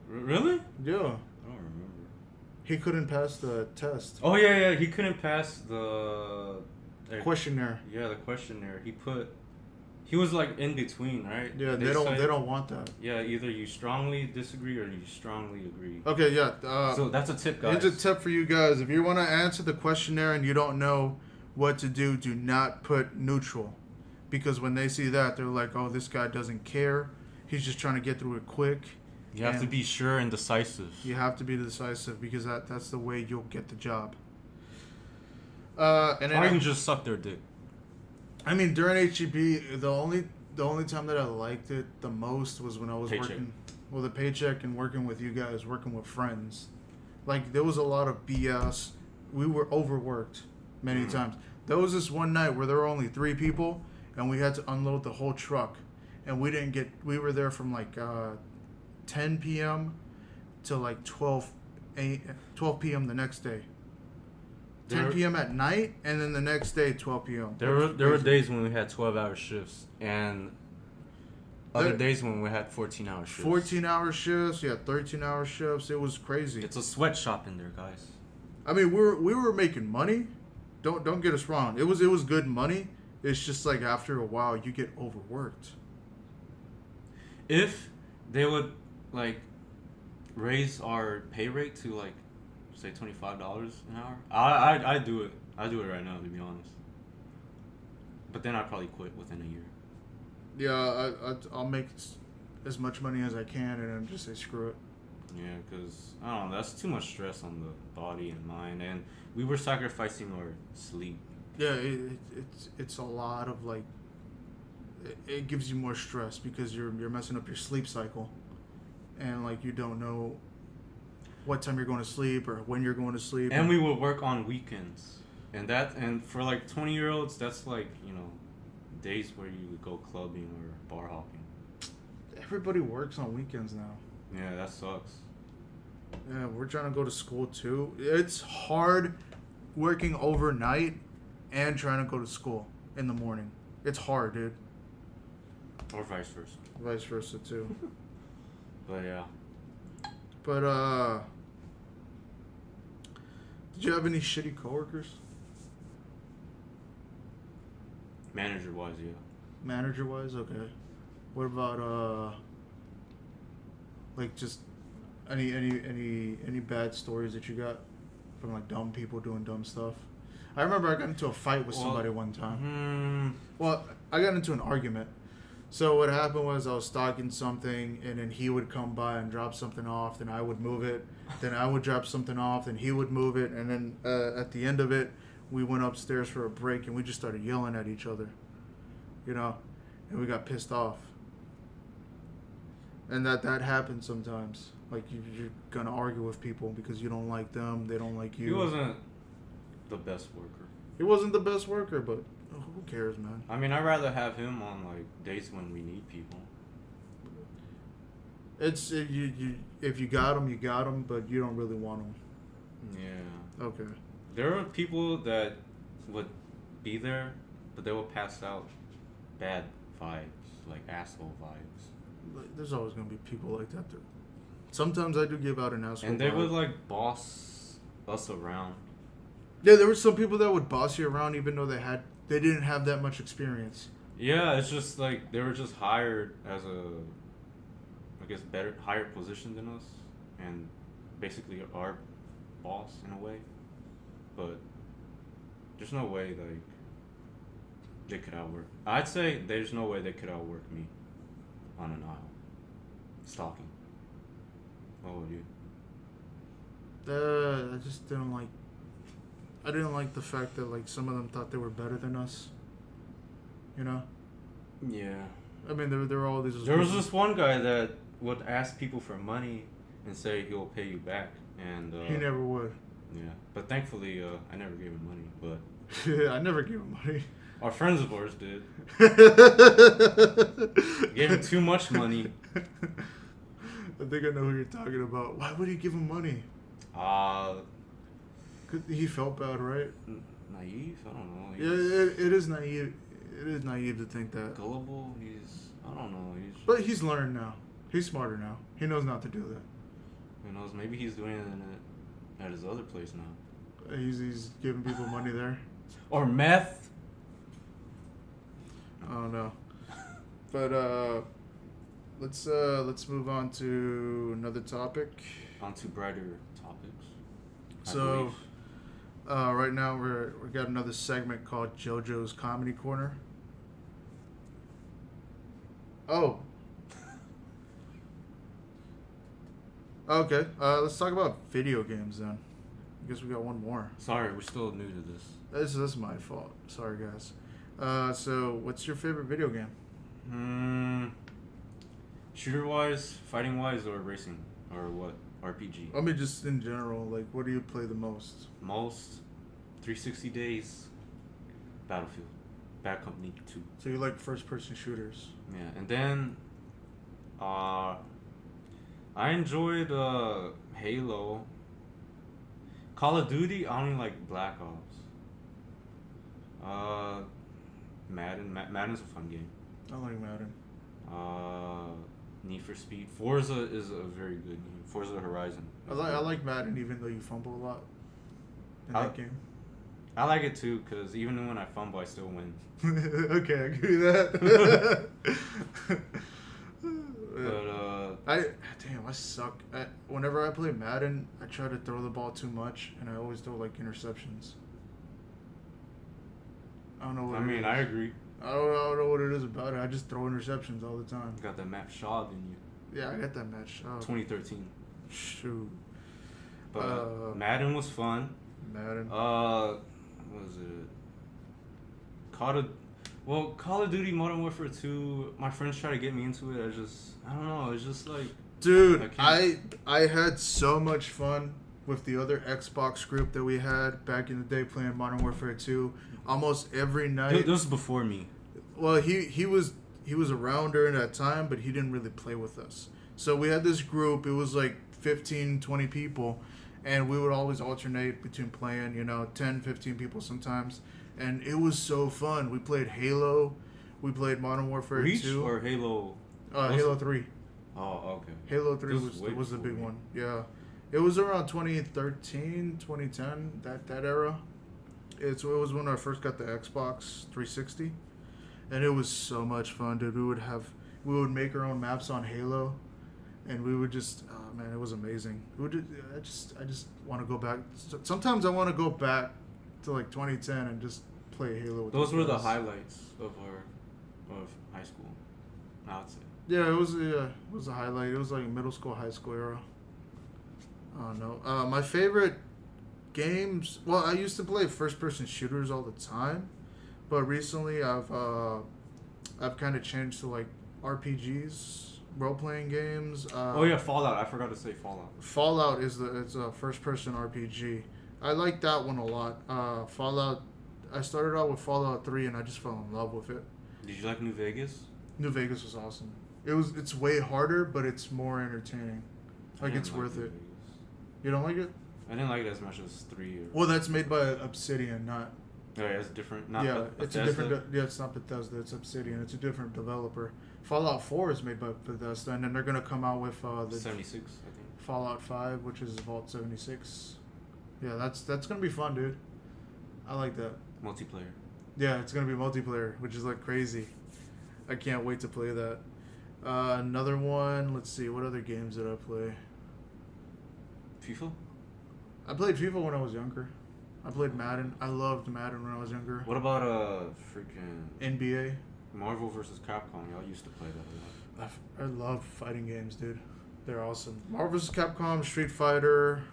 B: really?
A: Yeah.
B: I don't remember.
A: He couldn't pass the test.
B: Oh, yeah. He couldn't pass the...
A: questionnaire.
B: Yeah, the questionnaire. He was, like, in between, right?
A: Yeah, they don't want that.
B: Yeah, either you strongly disagree or you strongly agree.
A: Okay, yeah.
B: So that's a tip, guys.
A: Here's a tip for you guys. If you want to answer the questionnaire and you don't know what to do not put neutral. Because when they see that, they're like, oh, this guy doesn't care. He's just trying to get through it quick.
B: You have to be sure and decisive.
A: You have to be decisive because that's the way you'll get the job. And then
B: or you can just suck their dick.
A: I mean, during HEB, the only time that I liked it the most was when I was working. Well, the paycheck and working with you guys, working with friends. Like, there was a lot of BS. We were overworked many times. There was this one night where there were only 3 people, and we had to unload the whole truck. And we were there from like 10 p.m. to like 12 p.m. the next day. 10 p.m. at night, and then the next day, 12 p.m.
B: There were days when we had 12-hour shifts, and other days when we had 14-hour shifts.
A: 14-hour shifts, yeah, 13-hour shifts. It was crazy.
B: It's a sweatshop in there, guys.
A: I mean, we were making money. Don't get us wrong. It was good money. It's just like after a while, you get overworked.
B: If they would like raise our pay rate to like, say $25 an hour, I do it. I do it right now, to be honest. But then I'd probably quit within a year.
A: Yeah, I'll make as much money as I can, and then just say screw it.
B: Yeah, because I don't know, that's too much stress on the body and mind, and we were sacrificing our sleep.
A: Yeah, it's a lot of like. It gives you more stress because you're messing up your sleep cycle, and like you don't know what time you're going to sleep or when you're going to sleep.
B: And we would work on weekends, and for like 20-year-olds, that's like, you know, days where you would go clubbing or bar hopping.
A: Everybody works on weekends now.
B: Yeah, that sucks.
A: Yeah, we're trying to go to school too. It's hard working overnight and trying to go to school in the morning. It's hard, dude.
B: Or vice versa.
A: Vice versa too.
B: But yeah.
A: But did you have any shitty coworkers?
B: Manager wise, yeah.
A: Manager wise, okay. What about like just any bad stories that you got from like dumb people doing dumb stuff? I remember I got into a fight with somebody one time. Well, I got into an argument. So what happened was I was stocking something, and then he would come by and drop something off, then I would move it, then I would drop something off, then he would move it, and then at the end of it, we went upstairs for a break, and we just started yelling at each other, you know, and we got pissed off. And that happens sometimes. Like, you're going to argue with people because you don't like them, they don't like you.
B: He wasn't the best worker.
A: He wasn't the best worker, but who cares, man?
B: I mean, I'd rather have him on, like, days when we need people.
A: It's, if you got them, you got them, but you don't really want them.
B: Yeah.
A: Okay.
B: There are people that would be there, but they will pass out bad vibes, like asshole vibes.
A: There's always going to be people like that. Sometimes I do give out an asshole
B: And they
A: vibe.
B: would, like, boss us around.
A: Yeah, there were some people that would boss you around even though they didn't have that much experience.
B: Yeah, it's just like they were just hired as higher position than us, and basically our boss in a way. But there's no way like they could outwork. I'd say there's no way they could outwork me on an aisle stalking. What would you?
A: I just didn't like. I didn't like the fact that like some of them thought they were better than us. You know.
B: Yeah.
A: I mean, there were all these.
B: There was this one guy that would ask people for money and say he'll pay you back, and
A: he never would.
B: Yeah, but thankfully, I never gave him money. But
A: yeah, I never gave him money.
B: Our friends of ours did. Gave him too much money.
A: I think I know who you're talking about. Why would he give him money? 'Cause he felt bad, right?
B: Naive? I don't know.
A: Yeah, it is naive. It is naive to think that.
B: Gullible? I don't know.
A: But he's learned now. He's smarter now. He knows not to do that.
B: Who knows? Maybe he's doing it at his other place now.
A: He's giving people money there.
B: Or meth?
A: I don't know. But let's move on to another topic.
B: On to brighter topics.
A: So, right now we got another segment called JoJo's Comedy Corner. Oh. Okay. Let's talk about video games then. I guess we got one more.
B: Sorry, we're still new to this.
A: This is my fault. Sorry, guys. So what's your favorite video game?
B: Shooter wise, fighting wise, or racing, or what? RPG.
A: I mean, just in general, like, what do you play the most?
B: Most 360 days. Battlefield, Bad Company 2.
A: So you like first-person shooters?
B: Yeah, and then, I enjoyed Halo. Call of Duty. I only like Black Ops. Madden. Madden's a fun game.
A: I like Madden.
B: Need for Speed. Forza is a very good game. Forza Horizon.
A: I like Madden even though you fumble a lot in that game.
B: I like it too because even when I fumble, I still win.
A: Okay, I agree with that.
B: But
A: I suck. Whenever I play Madden, I try to throw the ball too much, and I always throw like interceptions. I don't know what.
B: I agree.
A: I don't know what it is about it. I just throw interceptions all the time.
B: You got that Matt Shaw in you.
A: Yeah, I got that Matt Shaw.
B: 2013.
A: Shoot.
B: But Madden was fun.
A: Madden.
B: What was it? Call of Duty Modern Warfare 2. My friends try to get me into it. I don't know. It's just like,
A: dude, I had so much fun with the other Xbox group that we had back in the day playing Modern Warfare 2 almost every night.
B: This was before me.
A: Well, he was around during that time, but he didn't really play with us. So we had this group. It was like 15, 20 people, and we would always alternate between playing, 10, 15 people sometimes. and it was so fun. We played Halo, we played Modern Warfare
B: Reach
A: 2.
B: or Halo?
A: Halo 3.
B: Oh, okay.
A: Halo 3
B: This
A: was the
B: before
A: big
B: me.
A: one. Yeah. It was around 2013, 2010, that era. It was when I first got the Xbox 360. And it was so much fun, dude. We would make our own maps on Halo, and we would just, oh man, it was amazing. I just want to go back. Sometimes I want to go back to like 2010 and just play Halo with
B: Those
A: the
B: were the
A: guys.
B: highlights of high school. I would say.
A: Yeah, it was a highlight. It was like middle school, high school era. I don't know. My favorite games. Well, I used to play first-person shooters all the time, but recently I've kind of changed to like RPGs, role-playing games.
B: Oh yeah, Fallout. I forgot to say Fallout.
A: Fallout it's a first-person RPG. I like that one a lot. Fallout. I started out with Fallout 3 and I just fell in love with it.
B: Did you like New Vegas?
A: New Vegas was awesome. It's way harder, but it's more entertaining. Like
B: I
A: it's
B: didn't like
A: worth
B: New
A: it.
B: Vegas.
A: You don't like it?
B: I didn't like it as much as 3 or.
A: Well, that's made by Obsidian, not.
B: Oh, yeah, it's different. Not
A: Yeah, it's a
B: Bethesda.
A: different. Yeah, it's not Bethesda. It's Obsidian. It's a different developer. Fallout 4 is made by Bethesda, and then they're gonna come out with the
B: 76, I think.
A: Fallout 5, which is Vault 76. Yeah, that's gonna be fun, dude. I like that.
B: Multiplayer.
A: Yeah, it's gonna be multiplayer, which is like crazy. I can't wait to play that. Another one. Let's see. What other games did I play?
B: FIFA?
A: I played FIFA when I was younger. I played Madden. I loved Madden when I was younger.
B: What about freaking
A: NBA.
B: Marvel vs. Capcom? Y'all used to play that a lot.
A: I love fighting games, dude. They're awesome. Marvel vs. Capcom, Street Fighter.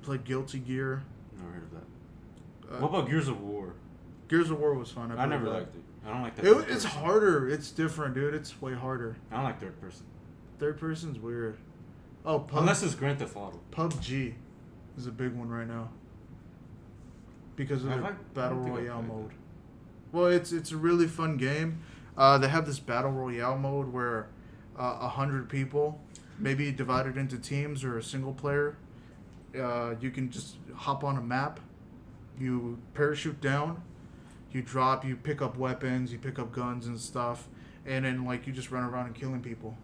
A: Played Guilty Gear.
B: Never heard of that. What about Gears of War?
A: Gears of War was fun.
B: I never liked it. I don't like that.
A: It's harder. It's different, dude. It's way harder.
B: I don't like third person.
A: Third person's weird. Oh,
B: Unless it's Grand Theft Auto.
A: PUBG is a big one right now. Because of their Battle Royale mode. Well, it's a really fun game. They have this Battle Royale mode where 100 people, maybe divided into teams or a single player, you can just hop on a map, you parachute down, you drop, you pick up weapons, you pick up guns and stuff, and then like you just run around and killing people,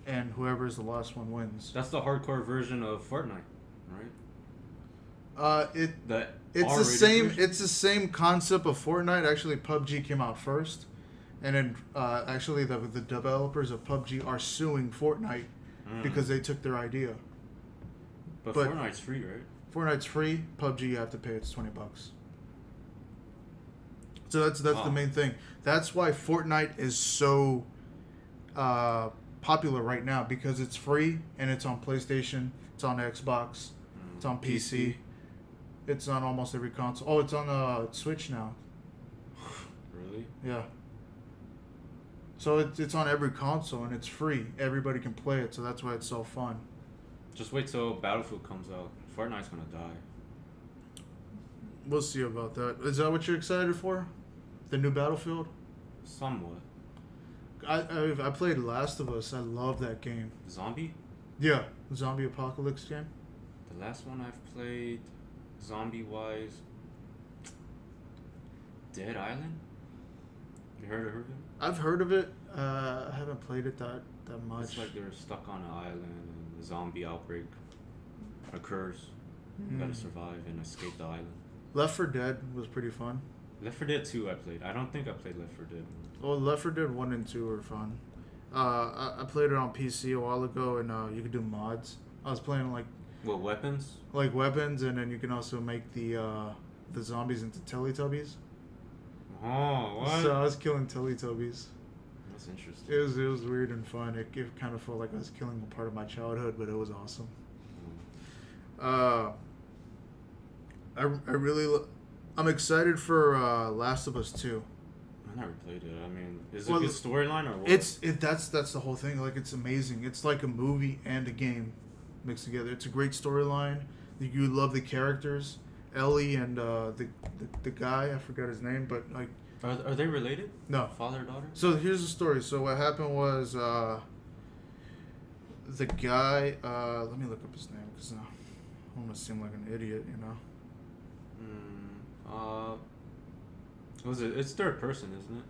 A: and whoever is the last one wins.
B: That's the hardcore version of Fortnite, right?
A: It's the same. Version? It's the same concept of Fortnite. Actually, PUBG came out first, and then actually the developers of PUBG are suing Fortnite because they took their idea.
B: But Fortnite's free, right?
A: Fortnite's free. PUBG you have to pay. It's $20. So that's the main thing. That's why Fortnite is so popular right now, because it's free and it's on PlayStation, it's on Xbox, it's on PC. It's on almost every console. Oh, it's on Switch now.
B: Really?
A: Yeah. So it's on every console and it's free. Everybody can play it, so that's why it's so fun.
B: Just wait till Battlefield comes out. Fortnite's gonna die.
A: We'll see about that. Is that what you're excited for? The new Battlefield?
B: Somewhat.
A: I played Last of Us. I love that game.
B: Zombie?
A: Yeah, zombie apocalypse game.
B: The last one I've played, zombie-wise, Dead Island? You heard of it?
A: I've heard of it. I haven't played it that much.
B: It's like they're stuck on an island and a zombie outbreak occurs. You gotta survive and escape the island.
A: Left 4 Dead was pretty fun.
B: Left 4 Dead 2 I played. I don't think I played Left 4 Dead.
A: Well, Left 4 Dead 1 and 2 were fun. I played it on PC a while ago, and you could do mods. I was playing like
B: weapons?
A: Like weapons, and then you can also make the zombies into Teletubbies.
B: Oh, what?
A: So I was killing Teletubbies.
B: That's interesting.
A: It was weird and fun. It kind of felt like I was killing a part of my childhood, but it was awesome. I'm excited for Last of Us 2.
B: I never played it. I mean, is it a good storyline or what?
A: That's the whole thing. Like, it's amazing. It's like a movie and a game mixed together. It's a great storyline. You love the characters, Ellie and the guy. I forgot his name, but like.
B: Are they related?
A: No.
B: Father and daughter?
A: So here's the story. So what happened was the guy. Let me look up his name because I don't want to seem like an idiot, you know.
B: Was it? It's third person, isn't it?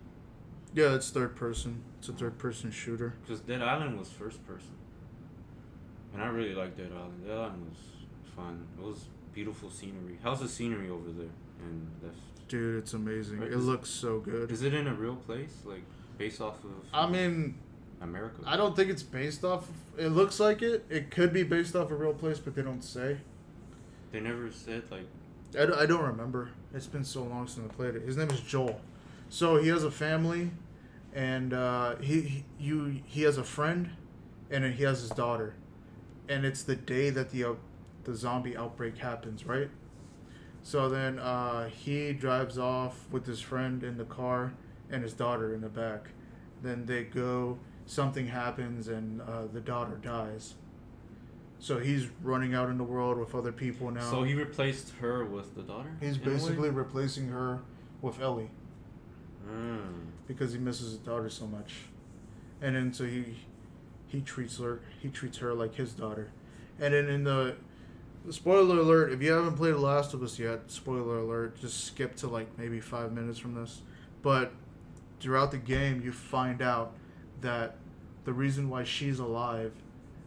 A: Yeah, it's third person. It's a third person shooter.
B: Because Dead Island was first person, and I really liked Dead Island. Dead Island was fun. It was beautiful scenery. How's the scenery over there in Left?
A: Dude, it's amazing.
B: Right,
A: It looks so good.
B: Is it in a real place, like based off of?
A: I mean,
B: America.
A: I don't think it's based off. It looks like it. It could be based off a real place, but they don't say.
B: They never said like.
A: I don't remember. It's been so long since I played it. His name is Joel. So he has a family, and he has a friend, and he has his daughter, and it's the day that the zombie outbreak happens, right? So then he drives off with his friend in the car and his daughter in the back. Then they go. Something happens, and the daughter dies. So he's running out in the world with other people now.
B: So he replaced her with the daughter?
A: He's basically replacing her with Ellie. Because he misses his daughter so much. And then so he treats her like his daughter. And then in the spoiler alert, if you haven't played The Last of Us yet, spoiler alert, just skip to like maybe 5 minutes from this. But throughout the game you find out that the reason why she's alive.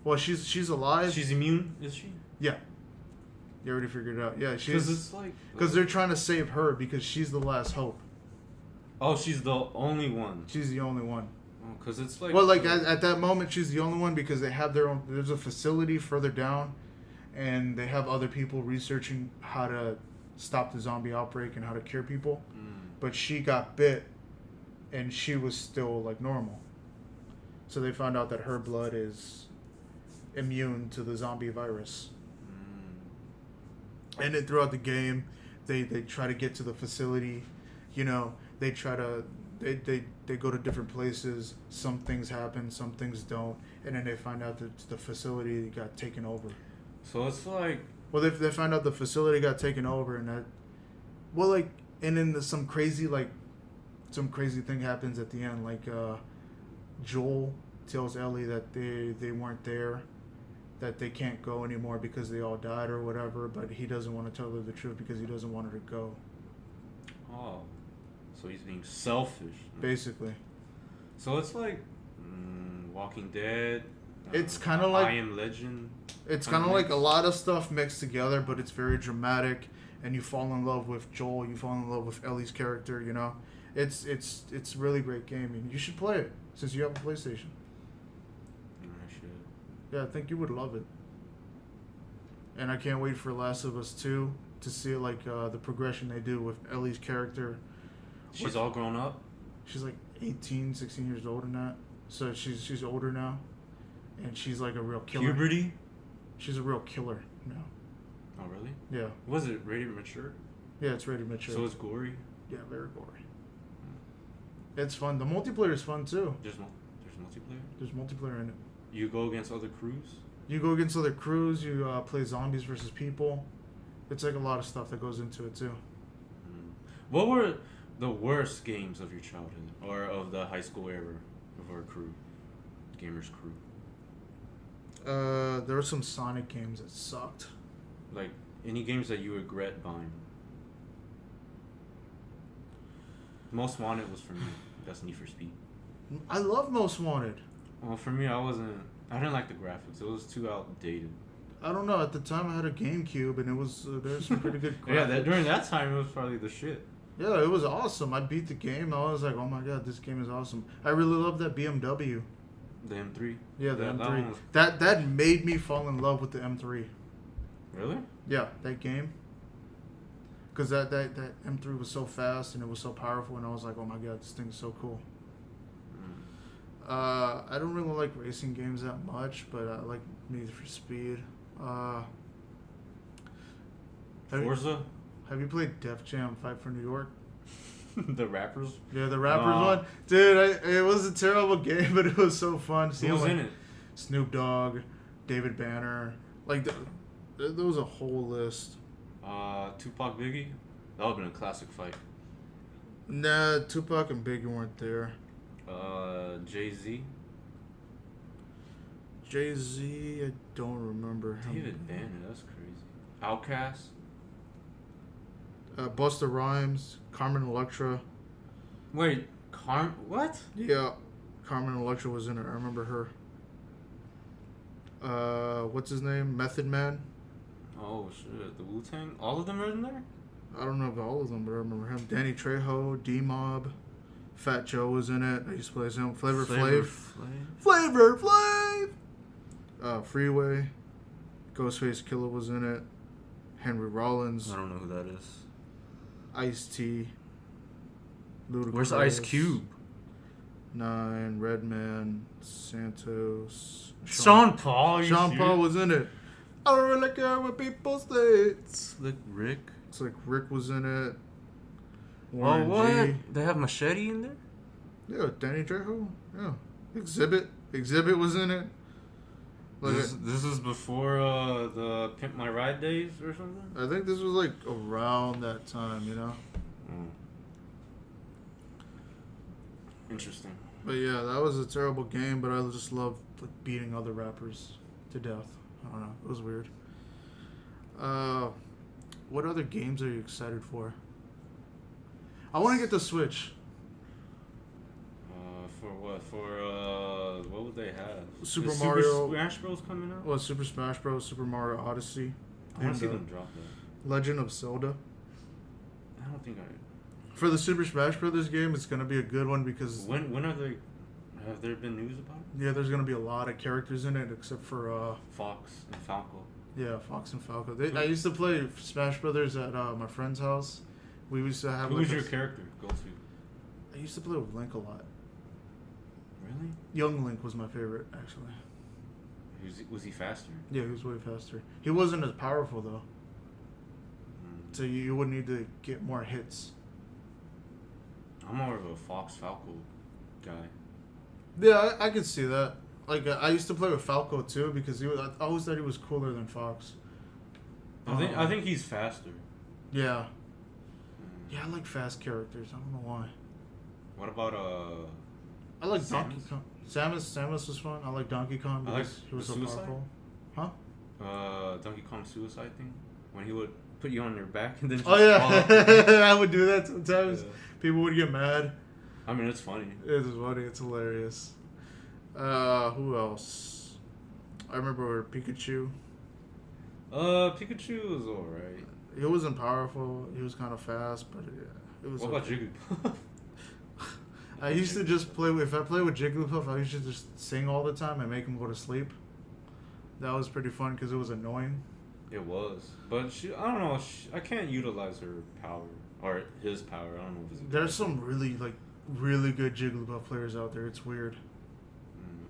A: Well, she's alive.
B: She's immune, is she?
A: Yeah. You already figured it out. Yeah,
B: Because it's like...
A: Because they're trying to save her because she's the last hope.
B: Oh, she's the only one.
A: She's the only one.
B: Oh, because it's like...
A: Well, like at that moment, she's the only one because they have their own... There's a facility further down, and they have other people researching how to stop the zombie outbreak and how to cure people. But she got bit, and she was still, like, normal. So they found out that her blood is immune to the zombie virus. And then throughout the game, they try to get to the facility. You know, they try to... They go to different places. Some things happen, some things don't. And then they find out that the facility got taken over.
B: So it's like...
A: Well, they find out the facility got taken over and that... Well, like... And then some crazy thing happens at the end. Like, Joel tells Ellie that they weren't there. That they can't go anymore because they all died or whatever. But he doesn't want to tell her the truth because he doesn't want her to go.
B: Oh. So he's being selfish.
A: Basically.
B: So it's like Walking Dead.
A: It's kind of like...
B: I Am Legend.
A: It's kind of like a lot of stuff mixed together, but it's very dramatic. And you fall in love with Joel. You fall in love with Ellie's character, you know. It's a really great game. And you should play it since you have a PlayStation.
B: I should.
A: Yeah, I think you would love it. And I can't wait for Last of Us 2 to see like the progression they do with Ellie's character.
B: She's all grown up?
A: She's like 18, 16 years old in that. So she's older now. And she's like a real killer.
B: Puberty?
A: She's a real killer now.
B: Oh, really?
A: Yeah.
B: Was it rated mature?
A: Yeah, it's rated mature.
B: So it's gory?
A: Yeah, very gory. It's fun. The multiplayer is fun too.
B: There's multiplayer?
A: There's multiplayer in it.
B: You go against other crews?
A: You go against other crews. You play zombies versus people. It's like a lot of stuff that goes into it too.
B: What were the worst games of your childhood or of the high school era of our crew, gamers crew?
A: There were some Sonic games that sucked.
B: Like any games that you regret buying? Most Wanted was for me. That's Need for Speed.
A: I love Most Wanted.
B: Well, for me, I didn't like the graphics. It was too outdated.
A: I don't know. At the time, I had a GameCube, and it was there's some pretty good graphics.
B: Yeah, during that time, it was probably the shit.
A: Yeah, it was awesome. I beat the game. I was like, oh my god, this game is awesome. I really love that BMW.
B: The M3?
A: Yeah, the M3. That made me fall in love with the M3.
B: Really?
A: Yeah, that game. Because that M3 was so fast and it was so powerful, and I was like, oh my god, this thing is so cool. I don't really like racing games that much, but I like Need for Speed.
B: Forza?
A: Have you played Def Jam Fight for New York?
B: The rappers?
A: Yeah, the rappers one. Dude, it was a terrible game, but it was so fun.
B: Who was in it?
A: Snoop Dogg, David Banner. Like, there was a whole list.
B: Tupac, Biggie? That would have been a classic fight.
A: Nah, Tupac and Biggie weren't there.
B: Jay-Z?
A: Jay-Z, I don't remember.
B: David Banner, that's crazy. Outkast?
A: Busta Rhymes, Carmen Electra.
B: Wait, what?
A: Yeah, Carmen Electra was in it. I remember her. What's his name? Method Man.
B: Oh shit, the Wu-Tang? All of them are in there?
A: I don't know about all of them, but I remember him. Danny Trejo, D-Mob, Fat Joe was in it. I used to play him. Flavor Flav. Freeway. Ghostface Killer was in it. Henry Rollins.
B: I don't know who that is.
A: Ice-T. Ludacris.
B: Where's Ice Cube?
A: 9, Redman, Santos.
B: Sean Paul.
A: Sean Paul was in it. I don't really care what people say.
B: Slick Rick.
A: Slick Rick was in it.
B: Oh,
A: Warren
B: what?
A: G.
B: They have Machete in there?
A: Yeah, Danny Trejo. Yeah. Exhibit was in it. Like,
B: This is before the Pimp My Ride days or something?
A: I think this was like around that time, you know?
B: Interesting.
A: But yeah, that was a terrible game, but I just loved like, beating other rappers to death. I don't know. It was weird. What other games are you excited for? I want to get the Switch.
B: For what? What would they have?
A: Super
B: Is
A: Mario.
B: Super Smash Bros. Coming out?
A: Well, Super Smash Bros., Super Mario Odyssey.
B: I want to see them drop that.
A: Legend of Zelda.
B: I don't think
A: For the Super Smash Brothers game, it's going to be a good one because...
B: When are they... Have there been news about it?
A: Yeah, there's going to be a lot of characters in it, except for...
B: Fox and Falco.
A: Yeah, Fox and Falco. I used to play Smash Brothers at my friend's house. We used to have...
B: Who was your character go to?
A: I used to play with Link a lot.
B: Really?
A: Young Link was my favorite, actually.
B: Was he faster?
A: Yeah, he was way faster. He wasn't as powerful, though. So you would need to get more hits.
B: I'm more of a Fox Falco guy.
A: Yeah, I could see that. Like, I used to play with Falco, too, because I always thought he was cooler than Fox.
B: I think he's faster.
A: Yeah. Yeah, I like fast characters. I don't know why.
B: What about
A: I like
B: Samus?
A: Donkey Kong. Samus was fun. I like Donkey Kong because he was so
B: Suicide?
A: powerful. Huh?
B: Donkey Kong suicide thing? When he would put you on your back and then just
A: Oh, yeah.
B: fall up.
A: I would do that sometimes.
B: Yeah.
A: People would get mad.
B: I mean, it's funny.
A: It is funny. It's hilarious. Who else? I remember Pikachu.
B: Pikachu was alright.
A: He wasn't powerful. He was kind of fast, but it was.
B: What about
A: okay.
B: Jigglypuff?
A: I used to just play with. If I play with Jigglypuff, I used to just sing all the time and make him go to sleep. That was pretty fun because it was annoying.
B: It was, but I don't know. I can't utilize her power or his power. I don't know if it's.
A: There's some really good Jigglypuff players out there. It's weird.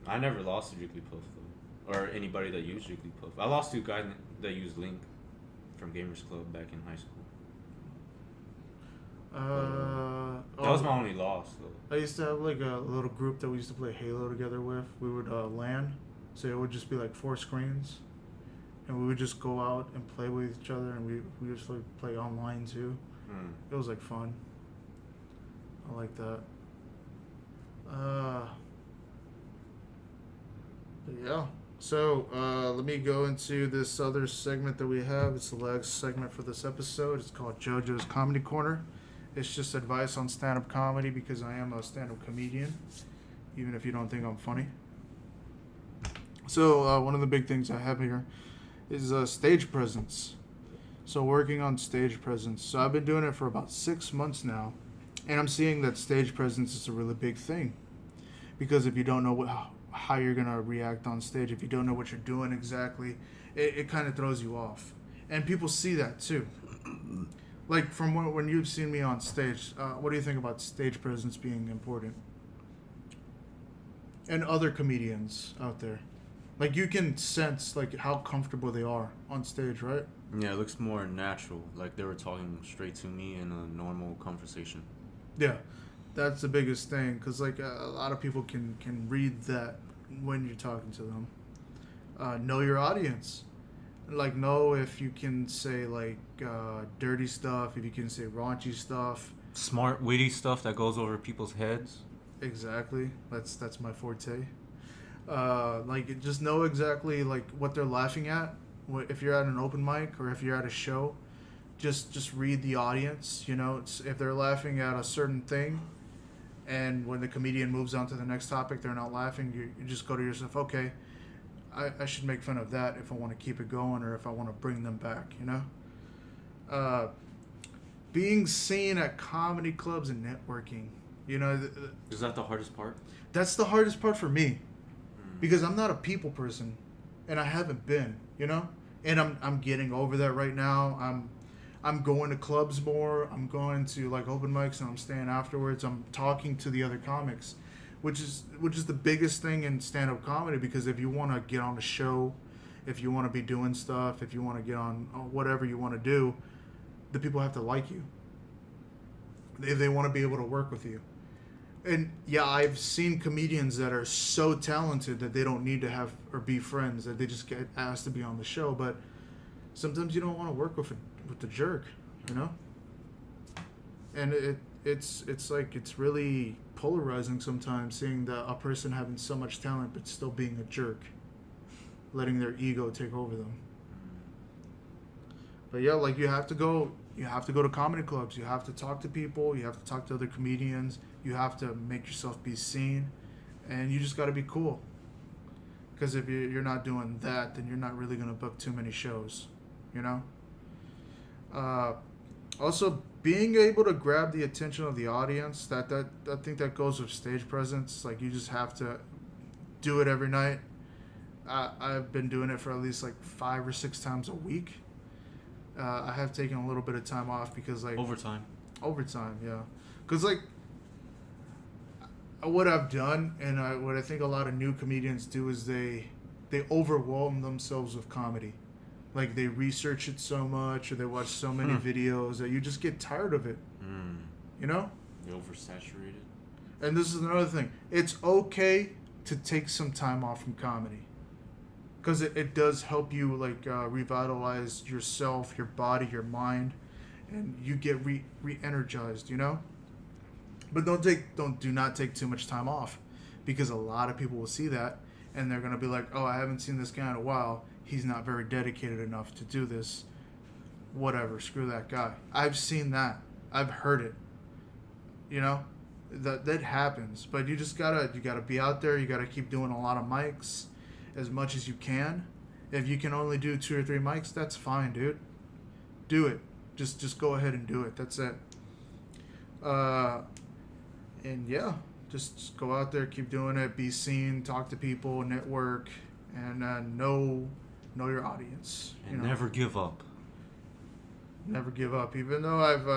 B: I never lost to Jigglypuff though, or anybody that used Jigglypuff. I lost to a guy that used Link from Gamers Club back in high school. That was my only loss though.
A: I used to have like a little group that we used to play Halo together with. We would LAN, so it would just be like 4 screens, and we would just go out and play with each other, and we just like play online too. It was like fun. I like that. Yeah. So let me go into this other segment that we have. It's the last segment for this episode. It's called JoJo's Comedy Corner. It's just advice on stand-up comedy because I am a stand-up comedian, even if you don't think I'm funny. So one of the big things I have here is stage presence. So working on stage presence. So I've been doing it for about 6 months now, and I'm seeing that stage presence is a really big thing. Because if you don't know how you're going to react on stage, if you don't know what you're doing exactly, it kind of throws you off. And people see that too. Like from when you've seen me on stage, what do you think about stage presence being important? And other comedians out there. Like you can sense like how comfortable they are on stage, right?
B: Yeah, it looks more natural. Like they were talking straight to me in a normal conversation.
A: Yeah, that's the biggest thing because like a lot of people can read that when you're talking to them. Know your audience. Like know if you can say like dirty stuff, if you can say raunchy stuff.
B: Smart, witty stuff that goes over people's heads.
A: Exactly. That's my forte. Like just know exactly like what they're laughing at. If you're at an open mic or if you're at a show, just read the audience. You know, if they're laughing at a certain thing, and when the comedian moves on to the next topic, they're not laughing. You just go to yourself, okay, I should make fun of that if I want to keep it going or if I want to bring them back, you know? Being seen at comedy clubs and networking, you know.
B: Is that the hardest part?
A: That's the hardest part for me because I'm not a people person and I haven't been, you know? And I'm getting over that right now. I'm going to clubs more. I'm going to like open mics and I'm staying afterwards. I'm talking to the other comics, which is the biggest thing in stand-up comedy, because if you want to get on a show, if you want to be doing stuff, if you want to get on whatever you want to do, the people have to like you. They want to be able to work with you. And yeah, I've seen comedians that are so talented that they don't need to have or be friends, that they just get asked to be on the show. But sometimes you don't want to work with the jerk, you know. And it's like it's really polarizing sometimes, seeing a person having so much talent but still being a jerk, letting their ego take over them. But yeah, like you have to go to comedy clubs. You have to talk to people. You have to talk to other comedians. You have to make yourself be seen, and you just got to be cool. Because if you're not doing that, then you're not really gonna book too many shows, you know. Also, being able to grab the attention of the audience, that I think that goes with stage presence. Like you just have to do it every night. I've been doing it for at least like 5 or 6 times a week. I have taken a little bit of time off because like
B: overtime,
A: yeah. Because like what I've done and what I think a lot of new comedians do is they overwhelm themselves with comedy. Like they research it so much or they watch so many videos that you just get tired of it. You know?
B: You're oversaturated.
A: And this is another thing. It's okay to take some time off from comedy. Because it does help you like revitalize yourself, your body, your mind, and you get re-energized, you know? But do not take too much time off, because a lot of people will see that and they're gonna be like, oh, I haven't seen this guy in a while. He's not very dedicated enough to do this. Whatever, screw that guy. I've seen that. I've heard it. You know, that happens. But you just gotta be out there. You gotta keep doing a lot of mics, as much as you can. If you can only do 2 or 3 mics, that's fine, dude. Do it. Just go ahead and do it. That's it. And yeah, just go out there, keep doing it, be seen, talk to people, network, and know your audience.
B: And never give up.
A: Never give up. Even though I've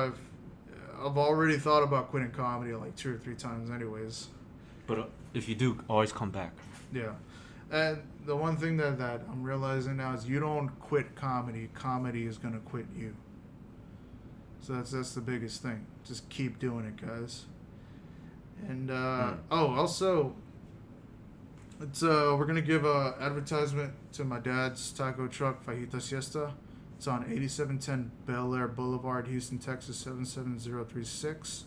A: already thought about quitting comedy like 2 or 3 times, anyways.
B: But if you do, always come back.
A: Yeah. And the one thing that I'm realizing now is you don't quit comedy. Comedy is going to quit you. So that's the biggest thing. Just keep doing it, guys. And, also, it's we're going to give a advertisement to my dad's taco truck, Fajita Siesta. It's on 8710 Bel Air Boulevard, Houston, Texas, 77036.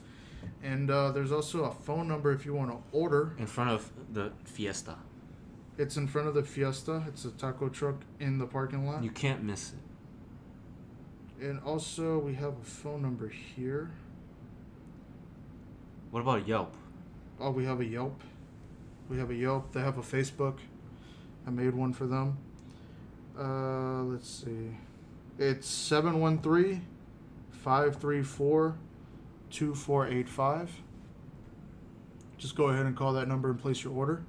A: And there's also a phone number if you want to order.
B: In front of the Fiesta.
A: It's in front of the Fiesta. It's a taco truck in the parking lot.
B: You can't miss it.
A: And also, we have a phone number here.
B: What about Yelp?
A: Oh, we have a Yelp. They have a Facebook. I made one for them. Let's see. It's 713-534-2485. Just go ahead and call that number and place your order.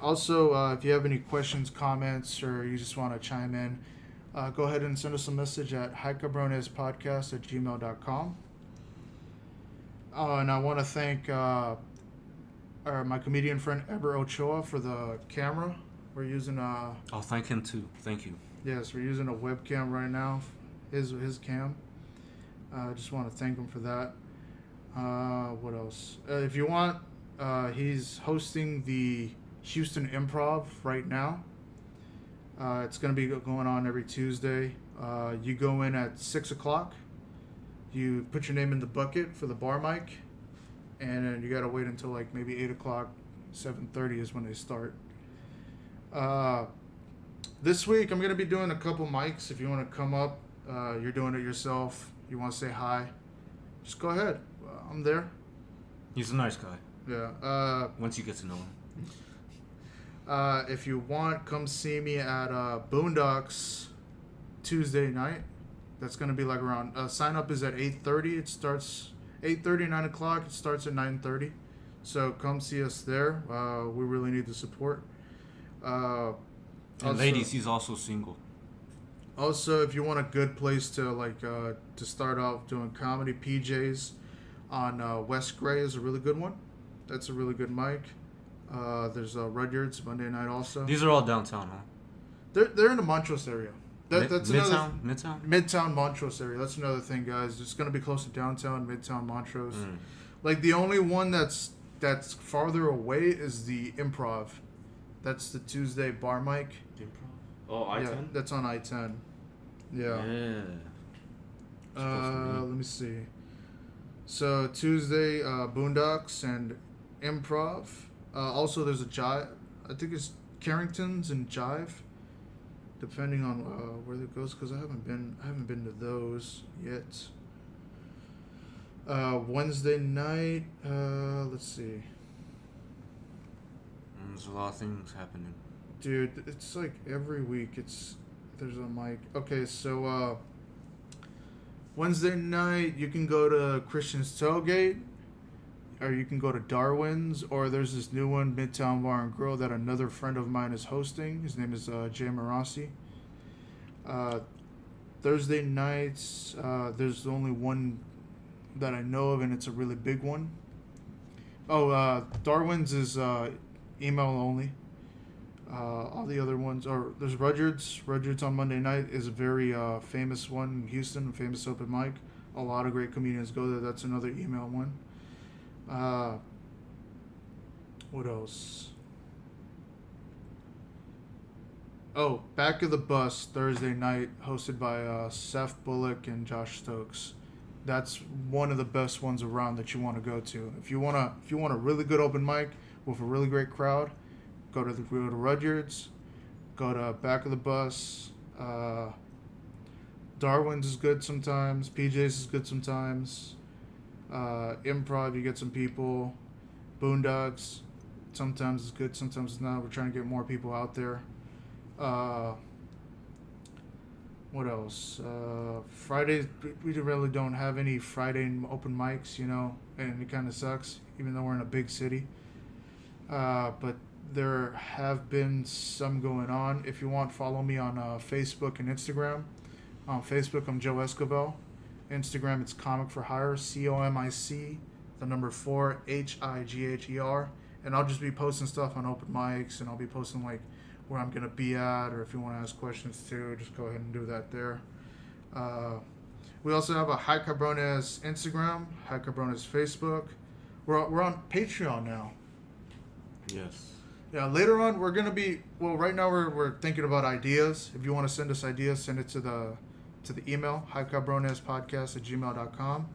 A: Also, if you have any questions, comments, or you just want to chime in, go ahead and send us a message at Cabrones Podcast at gmail.com. And I want to thank my comedian friend Eber Ochoa for the camera. We're using
B: I'll thank him too. Thank you.
A: Yes, we're using a webcam right now, his cam. I just want to thank him for that. What else? If you want, he's hosting the Houston Improv right now. It's going to be going on every Tuesday. You go in at 6 o'clock. You put your name in the bucket for the bar mic, and then you got to wait until like maybe 8 o'clock, 7:30 is when they start. This week I'm going to be doing a couple mics. If you want to come up, you're doing it yourself, you want to say hi, just go ahead. I'm there.
B: He's a nice guy.
A: Yeah.
B: Once you get to know him.
A: If you want, come see me at Boondocks Tuesday night. That's gonna be like around. Sign up is at 8:30. It starts 8:30, 9 o'clock. It starts at 9:30. So come see us there. We really need the support.
B: And ladies, he's also single.
A: Also, if you want a good place to to start off doing comedy, PJs on West Gray is a really good one. That's a really good mic. There's Rudyard's Monday night also.
B: These are all downtown, huh?
A: They're in the Montrose area. That's
B: Midtown
A: Montrose area. That's another thing, guys. It's gonna be close to downtown, Midtown Montrose. Like the only one that's farther away is the Improv. That's the Tuesday bar mic.
B: Improv. Oh, I-10.
A: Yeah, that's on I-10. Yeah. Let me see. So Tuesday, Boondocks and Improv. Also, there's a Jive. I think it's Carrington's and Jive, depending on where it goes. Because I haven't been to those yet. Wednesday night. Let's see.
B: There's a lot of things happening.
A: Dude, it's like every week. There's a mic. Okay, so Wednesday night you can go to Christian's Tailgate. Or you can go to Darwin's, or there's this new one, Midtown Bar and Grill, that another friend of mine is hosting. His name is Jay Marassi. Thursday nights, there's only one that I know of, and it's a really big one. Oh, Darwin's is email only. All the other ones are, there's Rudyard's. Rudyard's on Monday night is a very famous one in Houston, a famous open mic. A lot of great comedians go there. That's another email one. What else? Oh, Back of the Bus Thursday night, hosted by Seth Bullock and Josh Stokes. That's one of the best ones around that you want to go to. If you want a really good open mic with a really great crowd, go to Rudyard's, go to Back of the Bus. Darwin's is good sometimes. PJ's is good sometimes. Improv, you get some people. Boondocks, sometimes it's good, sometimes it's not. We're trying to get more people out there. What else? Fridays, we really don't have any Friday open mics, and it kind of sucks, even though we're in a big city. But there have been some going on. If you want, follow me on Facebook and Instagram. On Facebook, I'm Joe Escobar. Instagram, it's Comic for Hire, COMIC, the number 4, HIGHER. And I'll just be posting stuff on open mics, and I'll be posting like where I'm going to be at, or if you want to ask questions too, just go ahead and do that there. We also have a Hi Cabrones Instagram, Hi Cabrones Facebook. We're on Patreon now.
B: Yes.
A: Yeah, later on we're going to be, right now we're thinking about ideas. If you want to send us ideas, send it to the email, hicabronespodcast@gmail.com.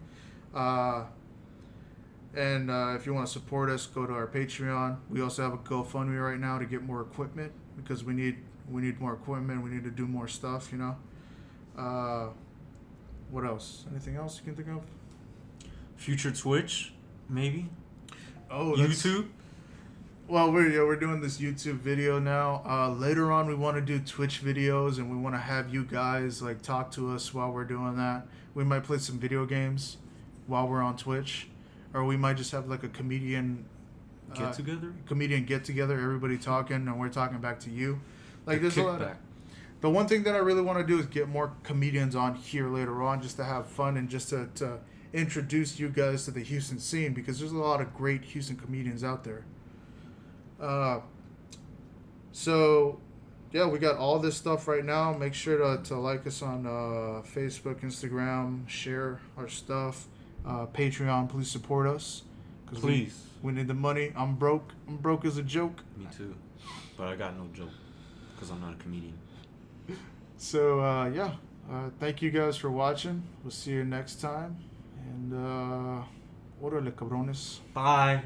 A: And if you want to support us, go to our Patreon. We also have a GoFundMe right now to get more equipment, because we need more equipment. We need to do more stuff, What else? Anything else you can think of?
B: Future Twitch, maybe?
A: Oh,
B: YouTube?
A: Well, we're doing this YouTube video now. Later on, we want to do Twitch videos, and we want to have you guys talk to us while we're doing that. We might play some video games while we're on Twitch, or we might just have a comedian
B: get together.
A: Everybody talking, and we're talking back to you. There's
B: a
A: lot of. The one thing that I really want to do is get more comedians on here later on, just to have fun and just to introduce you guys to the Houston scene, because there's a lot of great Houston comedians out there. So yeah, we got all this stuff right now. Make sure to like us on Facebook, Instagram, share our stuff. Patreon, please support us.
B: Please.
A: We need the money. I'm broke. I'm broke as a joke.
B: Me too. But I got no joke, because I'm not a comedian.
A: So, thank you guys for watching. We'll see you next time. And, órale, cabrones.
B: Bye.